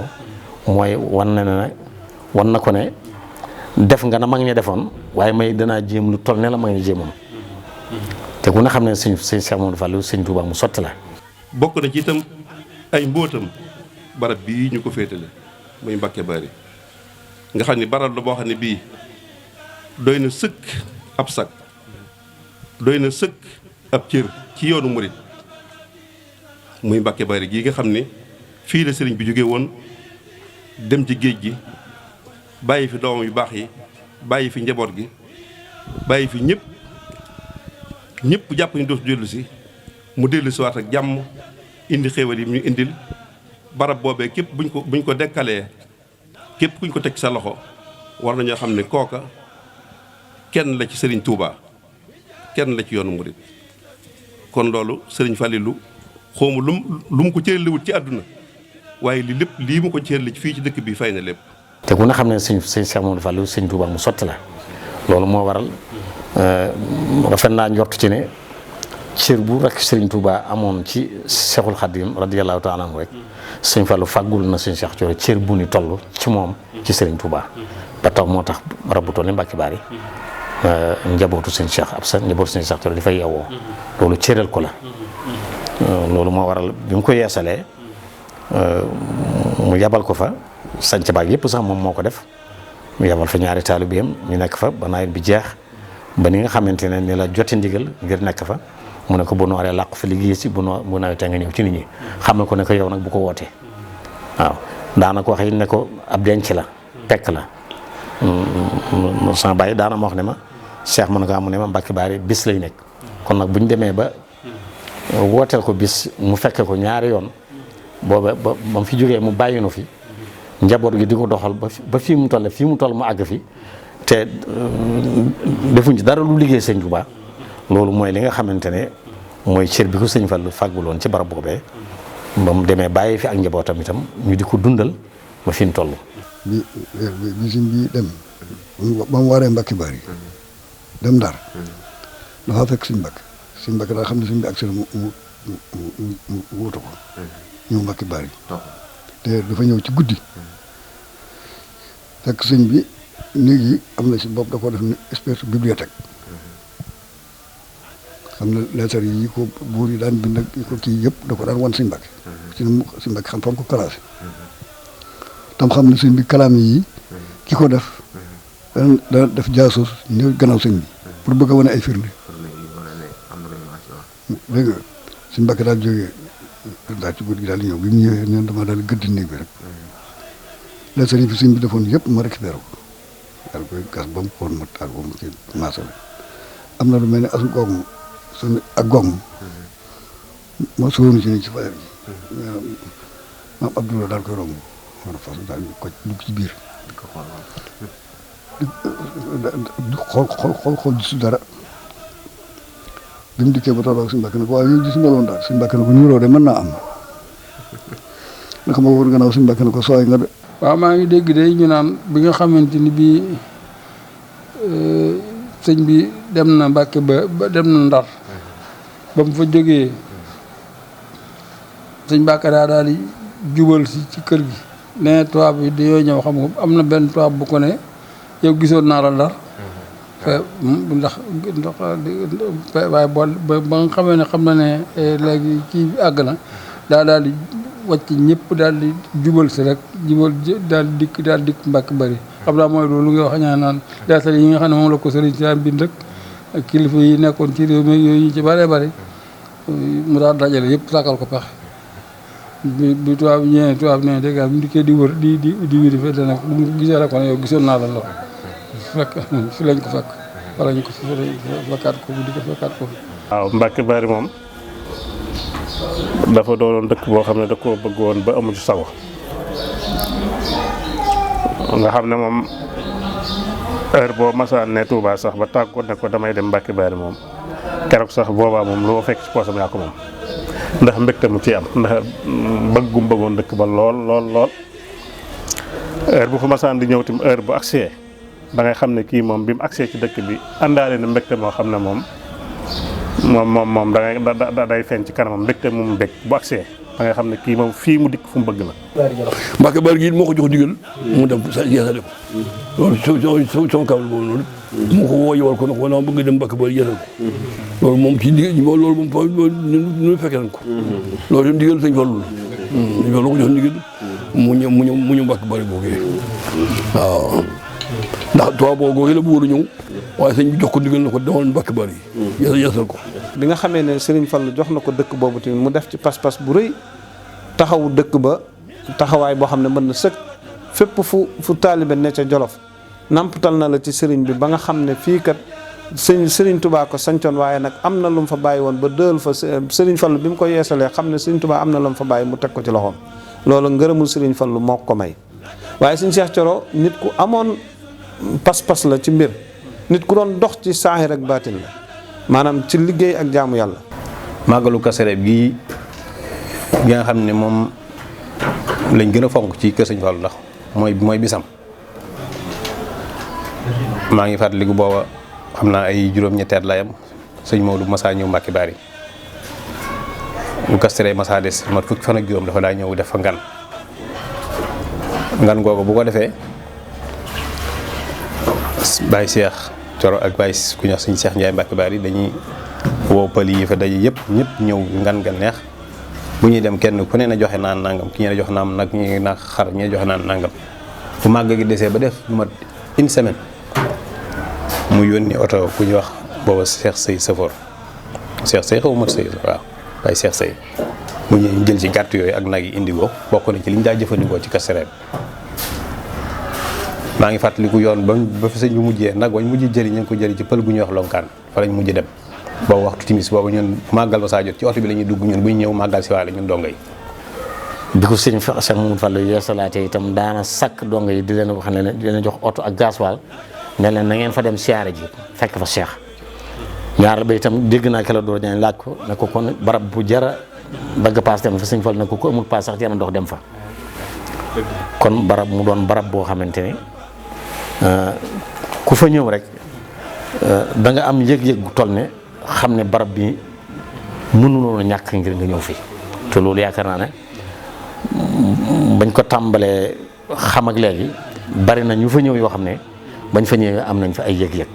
mooy wan na ko ne def nga na mag ña defoon waaye may danaa jéem lu toll ne la mag ña jéemoon te ku ne xam ne sëñ Cheikh Mamadou Fallou sëñ Touba mu sotti la. bokk na ci itam ay mbóotam barab bii ñu ko féetale muy Mbàkke Bari nga xam ni barab la boo xam ne bii doy na sëkk ab sag doy na sëkk ab cër ci yoonu murit muy Mbàkke Bari gii nga xam ni fii la sëriñ bi jóge woon dem ci géej gi bàyyi fi doomam yu baax yi bàyyi fi njaboot gi bàyyi fi ñëpp jàpp ñu dootu dellu si mu dellu si waat ak jàmm indi xéewal yi ñu indil barab boobee képp buñ ko dekkalee képp kuñ ko teg sa loxo war nañoo xam ne kooka kenn la ci sëriñ Touba kenn la ci yoonu murit kon loolu sëriñ Fallilou xawma lu mu ko cëraliwut ci àdduna waaye li lépp lii mu ko cërali fii ci dëkk bi fay na lépp. te ku ne xam ne sëñ Cheikh Mamadou Fallou sëñ Touba mu sotti la loolu moo waral rafet naa njort ci ne cër bu rek sëriñ Touba amoon ci Cheikhul Khadim radiyallahu taala anhu rek sëñ Fallou fàggul na sëñ Cheikh Thioro cër bu ni toll ci moom ci sëriñ Touba ba tax moo tax barab bu toll ni Mbacke Bari njabootu sëñ Cheikh Absa njabootu sëñ Cheikh Thioro dafay yeewoo loolu cëral ko la loolu moo waral bi mu ko yeesalee mu yabal ko fa sanc baag yëpp sax moom moo ko def mu yabal fa ñaari taalibeem ñu nekk fa ba nawet bi jeex ba ni nga xamante ne ni la jote ndigal ngir nekk fa mu ne ko bu nooree làqu fi liggéey si bu nawetee nga ñëw ci nit ñi xamal ko ne ko yow nag bu ko wootee waaw daana ko wax it ne ko ab denc la pekk la sama bàyyi daana ma wax ne ma Cheikh mën nga mu ne ma Mbacke Bari bis lay nekk kon nag bu ñu demee ba wooteel ko bis mu fekke ko ñaari yoon booba ba mu fi jógee mu bàyyi nu fi njaboot gi di ko doxal ba fii mu toll mu àgg fi te defuñ ci dara lu liggéey sëñ Touba loolu mooy li nga xamante ne mooy cër bi ko sëñ Fallu fàgguloon ci barab boobee ba mu demee bàyyi fi ak njabootam itam ñu di ko dundal ba fi mu toll. bi sëñ bi dem ba mu waree Mbacke Bari dem Ndar dafa fekk sëñ Mbacke daal xam ne sëñ bi ak seen mu wuutu ko ñëw Mbacke Bari te dafa ñëw ci guddi fekk sëñ bi néeg yi am na si bopp da ko def une espèce de bibliothèque xam ne lettre yi ko buur yi daan bind ak yi ko kii yëpp da ko daan wan sëñ Mbacke sëñ Mbacke xam fam ko classé tam xam ne sëñ bi kalaame yi ki ko def dana def jaasuus ñëw gannaaw sëñ bi pour bëgg a wane ay firnde dégg nga sëñ Mbacke daal jógee daal ci guddi gi daal di ñëw bi mu ñëwee neen dama daal gëdd néeg bi rek lettre yi fi sëñ bi defoon yëpp ma récupéré ko daal koy gas ba mu xool ma taal ba mu ci maasale am na lu mel ne as googum suñu ak googum moo suwoon ci ni ci fajar gi maam Abdoulaye daal koy romb war a fas daal ñu ko dugg ci biir xool gisul dara bi mu dikkee ba tolloo suñu Mbacke ne ko waaye yow gis nga loon daal suñu Mbacke ne ko ñuuloo de mën naa am naka ma wër gannaaw suñu Mbacke ne ko sooy nga de. waaw maa ngi dégg de ñu naan bi nga xamante ni bii sëñ bi dem na Mbacke ba dem na Ndar ba mu fa jógee sëñ Mbacke daal di jubal si ci kër gi nee tubaab bi dañoo ñëw xam nga am na benn tubaab bu ko ne yow gisoon naa la Ndar ndax waaye ba nga xamee ne xam na ne léegi kii àgg na daal di wàcc ñëpp daal di jubal si rek daal dikk Mbacke Bari xam naa mooy loolu nga wax ñaa naan lettre yi nga xam ne moom la ko sëriñ si daan bind rek ak kilifa yi nekkoon ci réew mi yooyu ci bëree bëri mu daal dajale yëpp sàkkal ko pexe bi tubaab bi ñëwee tubaab bi ne dégg nga bu dikkee di wër di wéri fe dana bu mu gisee rek ko ne yow gisoon naa la lool fekk fi lañ ko fekk wala ñu ko fekkaat ko bu di ko fekkaat ko waaw Mbacke Bari moom dafa doonoon dëkk boo xam ne da koo bëggoon ba amu ci sago nga xam ne moom heure boo masaan ne Touba sax ba tàggoon ne ko damay dem Mbacke Bari moom keroog sax boobaa moom loo fekk ci poosam yaa ko moom ndax mbégte mu ci am ndax bëggum bëggoon dëkk ba lool heure bu fa masaan di ñëw tim heure bu agsee da ngay xam ne kii moom bi mu agsee ci dëkk bi àndaale na mbégte moo xam ne moom da day feeñ ci kanamam mbégte mu bég bu agsee da ngay xam ne kii moom fii mu dikk fu mu bëgg la. Mbacke Bari gi moo ko jox digal mu dem sa yeesale ko loolu sama kaw la boobu noonu moo ko woo yowal ko nag wala bëgg dem Mbacke Bari yeesal ko loolu moom ci digg loolu moom ñu fekkee nañ ko loolu yëpp digal sëñ Fallu la ko jox digal mu ñëw Mbacke Bari boobu waaw ndax tubaab boobu googu la bëggoon a ñëw waaye sëñ bi jox ko digal na ko demoon Mbacke Bari yeesal ko bi nga xamee ne Serigne Fallu jox na ko dëkk boobu tamit mu def ci pas-pas bu rëy taxawu dëkk ba taxawaay boo xam ne mën na sëkk fépp fu taalibe ne ca Jolof nampatal na la ci sëriñ bi ba nga xam ne fii kat Serigne Touba ko sancoon waaye nag am na lu mu fa bàyyi woon ba dël fa Serigne Fallu bi mu ko yeesalee xam ne Serigne Touba am na lu mu fa bàyyi mu teg ko ci loxoom loolu ngërëmul Serigne Fallu moo ko may waaye Serigne Cheikh Thioro nit ku amoon pas-pas la ci mbir nit ku doon dox ci saahir ak baatin la maanaam ci liggéey ak jaamu yàlla. màggalu Kazu Rajab gi nga xam ne moom lañ gën a fonk ci kër Sëñ Fallu ndax mooy bisam maa ngi fàttaliku booba xam naa ay juróom-ñetti at la yam sëñ Maodo Massa ñëw Mbacke Bari bu kastere masa des mat fukki fan ak juróom dafa daa ñëw def fa ngan googu bu ko defee Baye Cheikh Coro ak Baye ku ñuy wax suñu Cheikh Ndiaye Mbacke Bari dañuy woo pël yi fa daje yëpp ñëpp ñëw ngan nga neex bu ñuy dem kenn ku ne na joxe naan nangam ki ñe jox naam nag ñi na xar ñi joxe naan nangam bu màgg gi desee ba def lu mat une semaine mu yónni oto ku ñuy wax booba Cheikh Sey Safor Cheikh Sey xaw mat Sey waaw Baye Cheikh Sey mu ñu jël ci gàtt yooyu ak nag yi indi ko bokk na ci liñ daa jëfandikoo ci Kazu maa ngi fàttaliku yoon ba fi sëñ bi mujjee nag wañ mujj jëli ñu ngi ko jëli ci pël gu ñuy wax lonkaan fa lañ mujj dem boobu waxtu timis boobu ñun màggal ba saa jot ci oto bi la ñuy dugg ñun bu ñu ñëw màggal si waale ñun donga yi bi ko sëñ Cheikh Mamadou Fallou yeesalaatee itam daana sakk donga yi di leen wax ne di leen jox oto ak gasoil ne leen na ngeen fa dem siyaare ji fekk fa Cheikh ñaar ba itam dégg naa kela doo ñaan laaj ko ne ko kon barab bu jara dagg paas dem fa sëñ Fall ne ko amul paas sax jana ndox dem fa kon barab mu doon barab boo xamante ne ku fa ñëw rek da nga am yëg-yëg gu toll ne xam ne barab bi mënuloon a ñàkk ngir nga ñëw fii te loolu yaakaar naa ne bañ ko tàmbalee xam ak léegi bari na ñu fa ñëw yoo xam ne bañ fa ñëwee am nañ fa ay yëg-yëg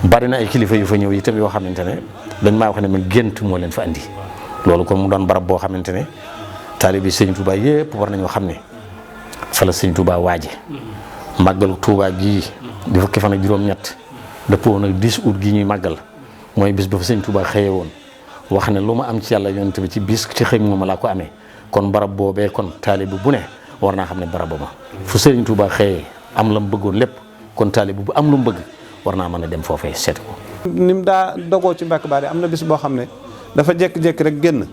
bari na ay kilifa yu fa ñëw itam yoo xamante ne dañ maa wax ne man gént moo leen fa andi loolu kon mu doon barab boo xamante ne taalibi Sëñ Touba yépp war nañoo xam ne fa la Sëñ Touba waaje màggalu Touba gii di fukki fan ak juróom-ñett dëppoo nag 10 août gi ñuy màggal mooy bis ba fa Sëñ Touba xëye woon wax ne lu ma am ci yàlla yonent bi ci bis ci xëy moom laa ko amee kon barab boobee kon taalibi bu ne war naa xam ne barab ba ma fu Sëñ Touba xëyee am la mu bëggoon lépp kon taalibi bu am lu mu bëgg war naa mën a dem foofee seet ko. ni mu daa dogoo ci Mbacke Bari am na bis boo xam ne dafa jékki-jékki rek génn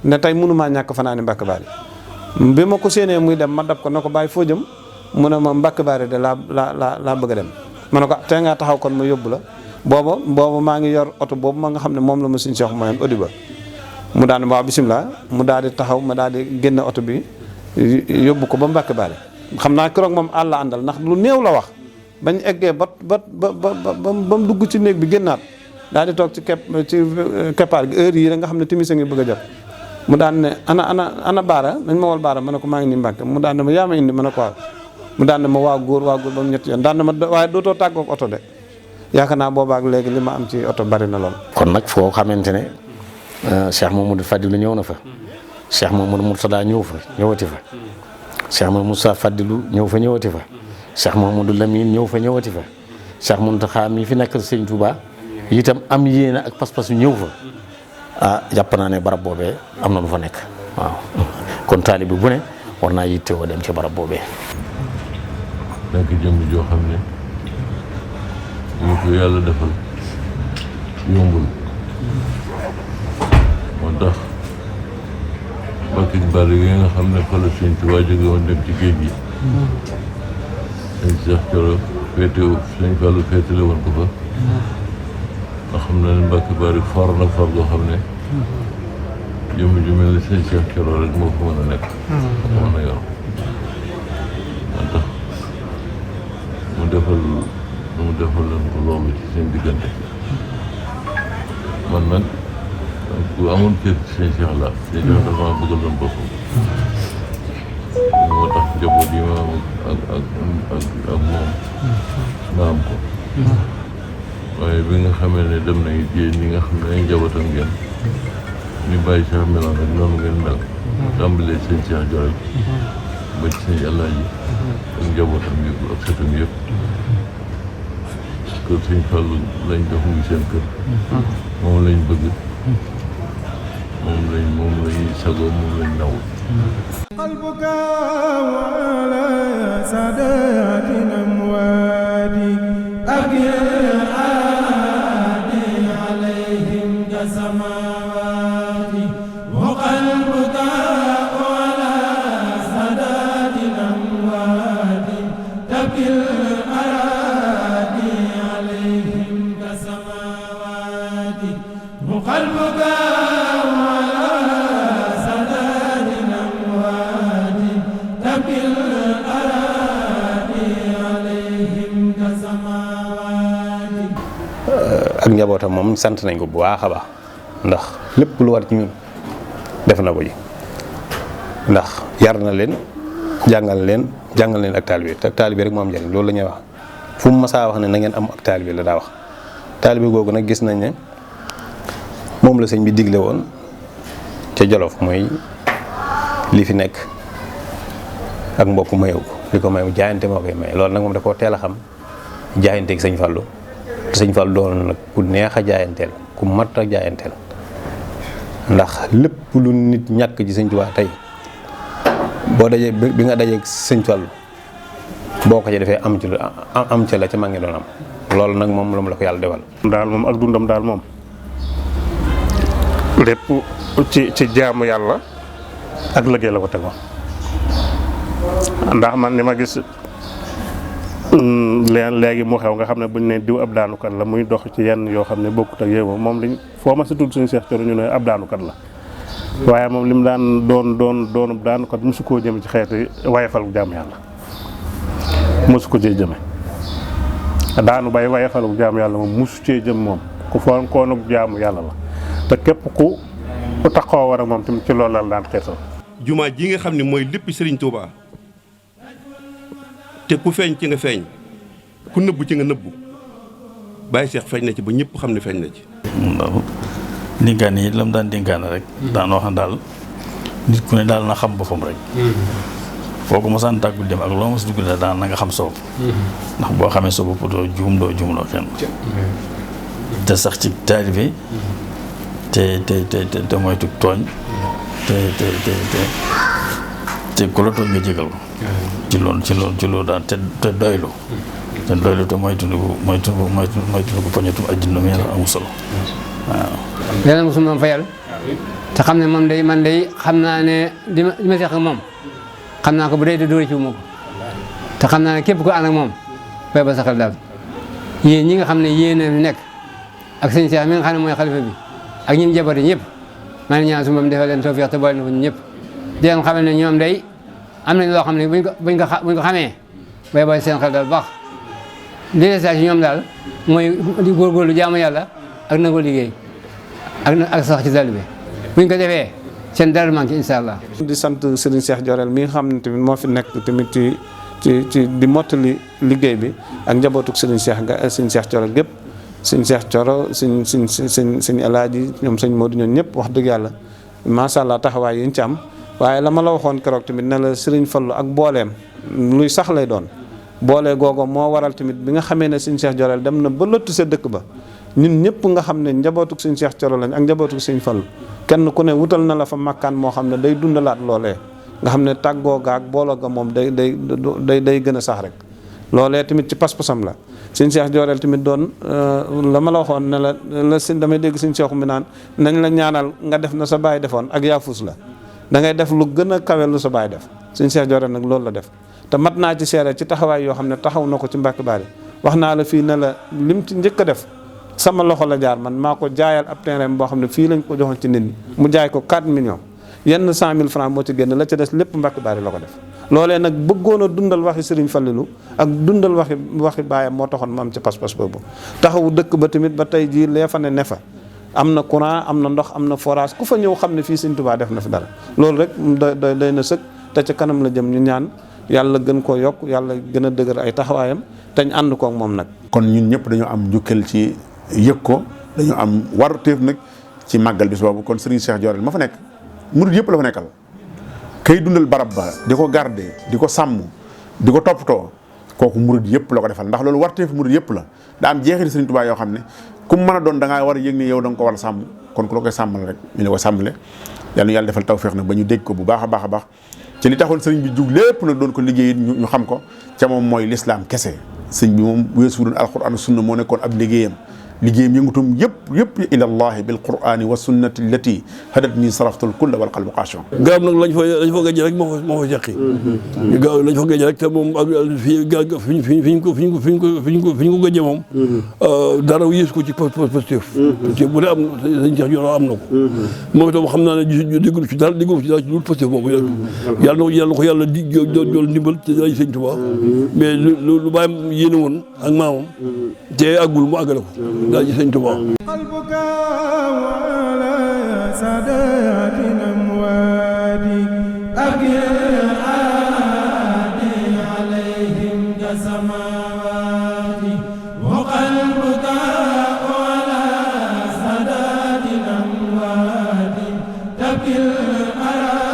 ne tey mënumaa ñàkk fanaani Mbacke Bari bi ma ko séenee muy dem ma dab ko ne ko bàyyi foo jëm mu ne ma Mbacke Bari de laa bëgg a dem ma ne ko tey ngaa taxaw kon ma yóbbu la booba maa ngi yor oto boobu ma nga xam ne moom la ma suñu Cheikh mayoon Odiba mu daal di waaw bisimilah mu daal di taxaw ma daal di génne oto bi yóbbu ko ba Mbacke Bari xam naa keroog moom àll àndal ndax lu néew la wax bañ eggee ba mu dugg ci néeg bi génnaat daal di toog ci keppaar gi heure yi rek nga xam ne timis a ngi bëgg a jot mu daan ne ana baara dañ ma wol baara ma ne ko maa ngi nii Mbàkke mu daan ne ma yaa ma indi ma ne ko waaw mu daan ne ma waa góor ba mu ñetti yoon daan ne ma waaye dootoo tàggoog oto de yaakaar naa boobaak léegi li ma am ci oto bari na lool. kon nag foo xamante ne Cheikh Mamadou Fadilou ñëw na fa Cheikh Mamadou Mourtada ñëwati fa Cheikh Mamadou Moussa Fadilou ñëwati fa Cheikh Mamadou Lamine ñëw fa ñëwati fa Cheikh Mountakha mi fi nekkal Sëñ Touba itam am yéene ak pas-pas yu ñëw fa jàpp naa ne barab boobee am na lu fa nekk waaw kon taalibe bu ne war naa yittewoo dem ci barab boobee. nekk jëmm joo xam ne ñu ko yàlla defal yombul moo tax Mbacke Bari yi nga xam ne fa la Sëñ Touba jóge woon dem ci géej gi sëñ Cheikh Thioro Sëñ Fallu féetale woon ko fa nga xam ne Mbacke Bari for na for goo xam ne jëmm ju mel ni sëñ Cheikh Thioro rek moo fa mën a nekk moo mën a yor moo tax mu defal leen ko loolu ci seen diggante man nag ku amoon kër ci sëñ Cheikh la sëñ Cheikh dafa ma bëggal doon boppam moo tax njaboot yi ma am ak moom ma am ko waaye bi nga xamee ne dem na it yéen ñi nga xam ne ay njabootam ngeen ni bàyyi Cheikh meloon rek noonu ngeen mel tàmbalee sëñ Cheikh Jorel ba ci sëñ Alaaji ak njabootam yëpp ak sëtam yëpp kër sëñ Fallu lañ def muy seen kër moom lañ bëgg moom lañuy sagoo moom lañ nawul قلبك وعلى سادات الأموات أبكي العادي عليهم كسماوات وقلبك وعلى سادات الأموات تبكي الأراضي عليهم كسماوات وقلبك ak njabootam moom sant nañ ko bu baax a baax ndax lépp lu war ci ñun def na ko ji ndax yar na leen jàngal leen ak taalibe te taalibe rek moo am njëriñ loolu la ñuy wax fu mu masaa wax ne na ngeen am ak taalibe la daa wax taalibe googu nag gis nañ ne moom la sëñ bi digle woon ca Jolof mooy li fi nekk ak mbokk mayew ko li ko mayew jaayante moo koy maye loolu nag moom da koo teel a xam jaayanteeg sëñ Fallou te sëñ Fallou doon nag ku neex a jaayanteel ku mat a jaayanteel ndax lépp lu nit ñàkk ci sëñ Tuubaa tey boo dajee bi nga dajeeg sëñ Fallou boo ko ci defee am ca la ca mag ngi doon am loolu nag moom la ko yàlla defal. daal moom ak dundam daal moom lépp ci jaamu yàlla ak liggéey la ko tegoon ndax man ni ma gis léegi mu xew nga xam ne buñ ne diw ab daanukat la muy dox ci yenn yoo xam ne bokkut ak yow moom liñ foo ma si tudd suñu Cheikh Thioro ñu ne ab daanukat la waaye moom lim daan doon daanukat mosu koo jëme ci xeeti wayefal jaamu yàlla mosu ko cee jëme daanu bay wayefalu jaamu yàlla moom mosu cee jëm moom ku fonkoonuk jaamu yàlla la te képp ku taxaw war ak moom tamit ci loolu la daan xeetal. jumaa ji nga xam ne mooy lépp Serigne Touba te ku feeñ ci nga feeñ ku nëbbu ci nga nëbbu Baye Cheikh feeñ na ci ba ñëpp xam ne feeñ na ci. waaw dénkaane yi la mu daan dénkaane rek. daan wax daal nit ku ne daal na xam boppam rek. foo ko mosaan tàggul dem ak loo mos dugg daal na nga xam sa bopp. ndax boo xamee sa bopp doo juumloo kenn. te sax ci taalibe te moytu tooñ. te ku la tooñ nga jégal ko. ci loolu daal te doylu. te doylu te moytu ko poñetum àddina mi yàlla amul solo waaw. yàlla mosul moom fayal te xam ne moom day man day xam naa ne li ma seq ak moom xam naa ko bu dee de dóori ci wu ma ko te xam naa ne képp ko ànd ak moom fay ba saxal daal yéen ñi nga xam ne yéen a nekk ak sëñ Cheikh mi nga xam ne mooy xalifa bi ak ñun jabar yi ñëpp maa ngi ñaan su moom defal leen tawfiix te boole na ko ñëpp di leen xamal ne ñoom day am nañ loo xam ne buñ ko xamee bay boole seen xel daal baax li des ci ñoom daal mooy di góorgóorlu jaamu yàlla ak nangoo liggéey ak sax ci taalibe buñ ko defee seen dara manqué incha allah. di sant Serigne Cheikh Jorel mi nga xam ne tamit moo fi nekk tamit ci di mottali liggéey bi ak njabootuk Serigne Cheikh Thioro gépp Serigne Cheikh Thioro suñ Alaaji ñoom sëñ Modou ñoom ñëpp wax dëgg yàlla macha allah taxawaay yi ñu ci am waaye la ma la waxoon keroog tamit ne la Serigne Fallou ak booleem luy sax lay doon boole googu moo waral tamit bi nga xamee ne Serigne Cheikh Jorel dem na ba lëttu sa dëkk ba ñun ñëpp nga xam ne njabootuk Serigne Cheikh Thioro lañ ak njabootuk Serigne Fallou kenn ku ne wutal na la fa makkaan moo xam ne day dundalaat loolee nga xam ne tàggoo gaag booloo ga moom day gën a sax rek loolee tamit ci pas-pasam la Serigne Cheikh Jorel tamit doon la ma la waxoon ne la damay dégg Serigne Cheikh mi naan nañ la ñaanal nga def na sa baay defoon ak yaafus la da ngay def lu gën a kawe lu sa baay def Serigne Cheikh Jorel nag loolu la def te mat naa ci seere ci taxawaay yoo xam ne taxaw na ko ci Mbàkke Bari wax naa la fii ne la lim ci njëkk a def sama loxo la jaar man maa ko jaayal ab terrain boo xam ne fii lañ ko joxoon ci nit ñi mu jaay ko 4 millions yenn 100 000 francs moo ci génn la ca des lépp Mbàkke Bari la ko def loolee nag bëggoon a dundal waxi Serigne Fallilou ak dundal waxi baayam moo taxoon mu am ci pas-pas boobu taxawu dëkk ba tamit ba tey jii lee fa ne fa am na courant am na ndox am na forage ku fa ñëw xam ne fii Serigne Touba def na fi dara loolu rek doy na sëkk te ca kanam la jëm ñu ñaan yàlla gën koo yokk yàlla gën a dëgër ay taxawaayam te ñu ànd koog moom nag. kon ñun ñëpp dañoo am njukkal ci yëg ko dañoo am waruteef nag ci màggal bis boobu kon Serigne Cheikh Jorel ma fa nekk murid yëpp la fa nekkal kay dundal barab ba di ko garder di ko sàmm di ko toppatoo kooku murid yëpp la ko defal ndax loolu waruteef murid yëpp la daa am jeexiti Serigne Touba yoo xam ne ku mu mën a doon da ngaa war a yëg ne yow da nga ko war a sàmm kon ku la koy sàmmal rek ñu la ko sàmmale yàlla yàlla defal tawfeex nag ba ñu dégg ko bu baax a baax a baax ci li taxoon sëriñ bi jug lépp nag doon ko liggéey ñu xam ko ca moom mooy lislaam kese sëriñ bi moom weesu doon alquran sunna moo nekkoon ab liggéeyam yëngutum yëpp ila allahi bil qurani wa sunnati allati hadat ni saraftul kulla wal qalbu qashi'un garab nag lañ fa gëj rek moo fa jeqi gaaw lañ fa gëj rek te moom ak fi ñu ko gëjee moom dara yées ko ci positif bu dee am sëñ Cheikh Jorel am na ko moom itam xam naa ne déglu ci dara ci lu positif boobu yàlla na ko yàlla di jool ndimbal te ay sëñ Tuubaa mais lu bàyyam yéene woon ak maamam te àggul mu àggale ko daal ci sëñ Tuubaa وكل أرى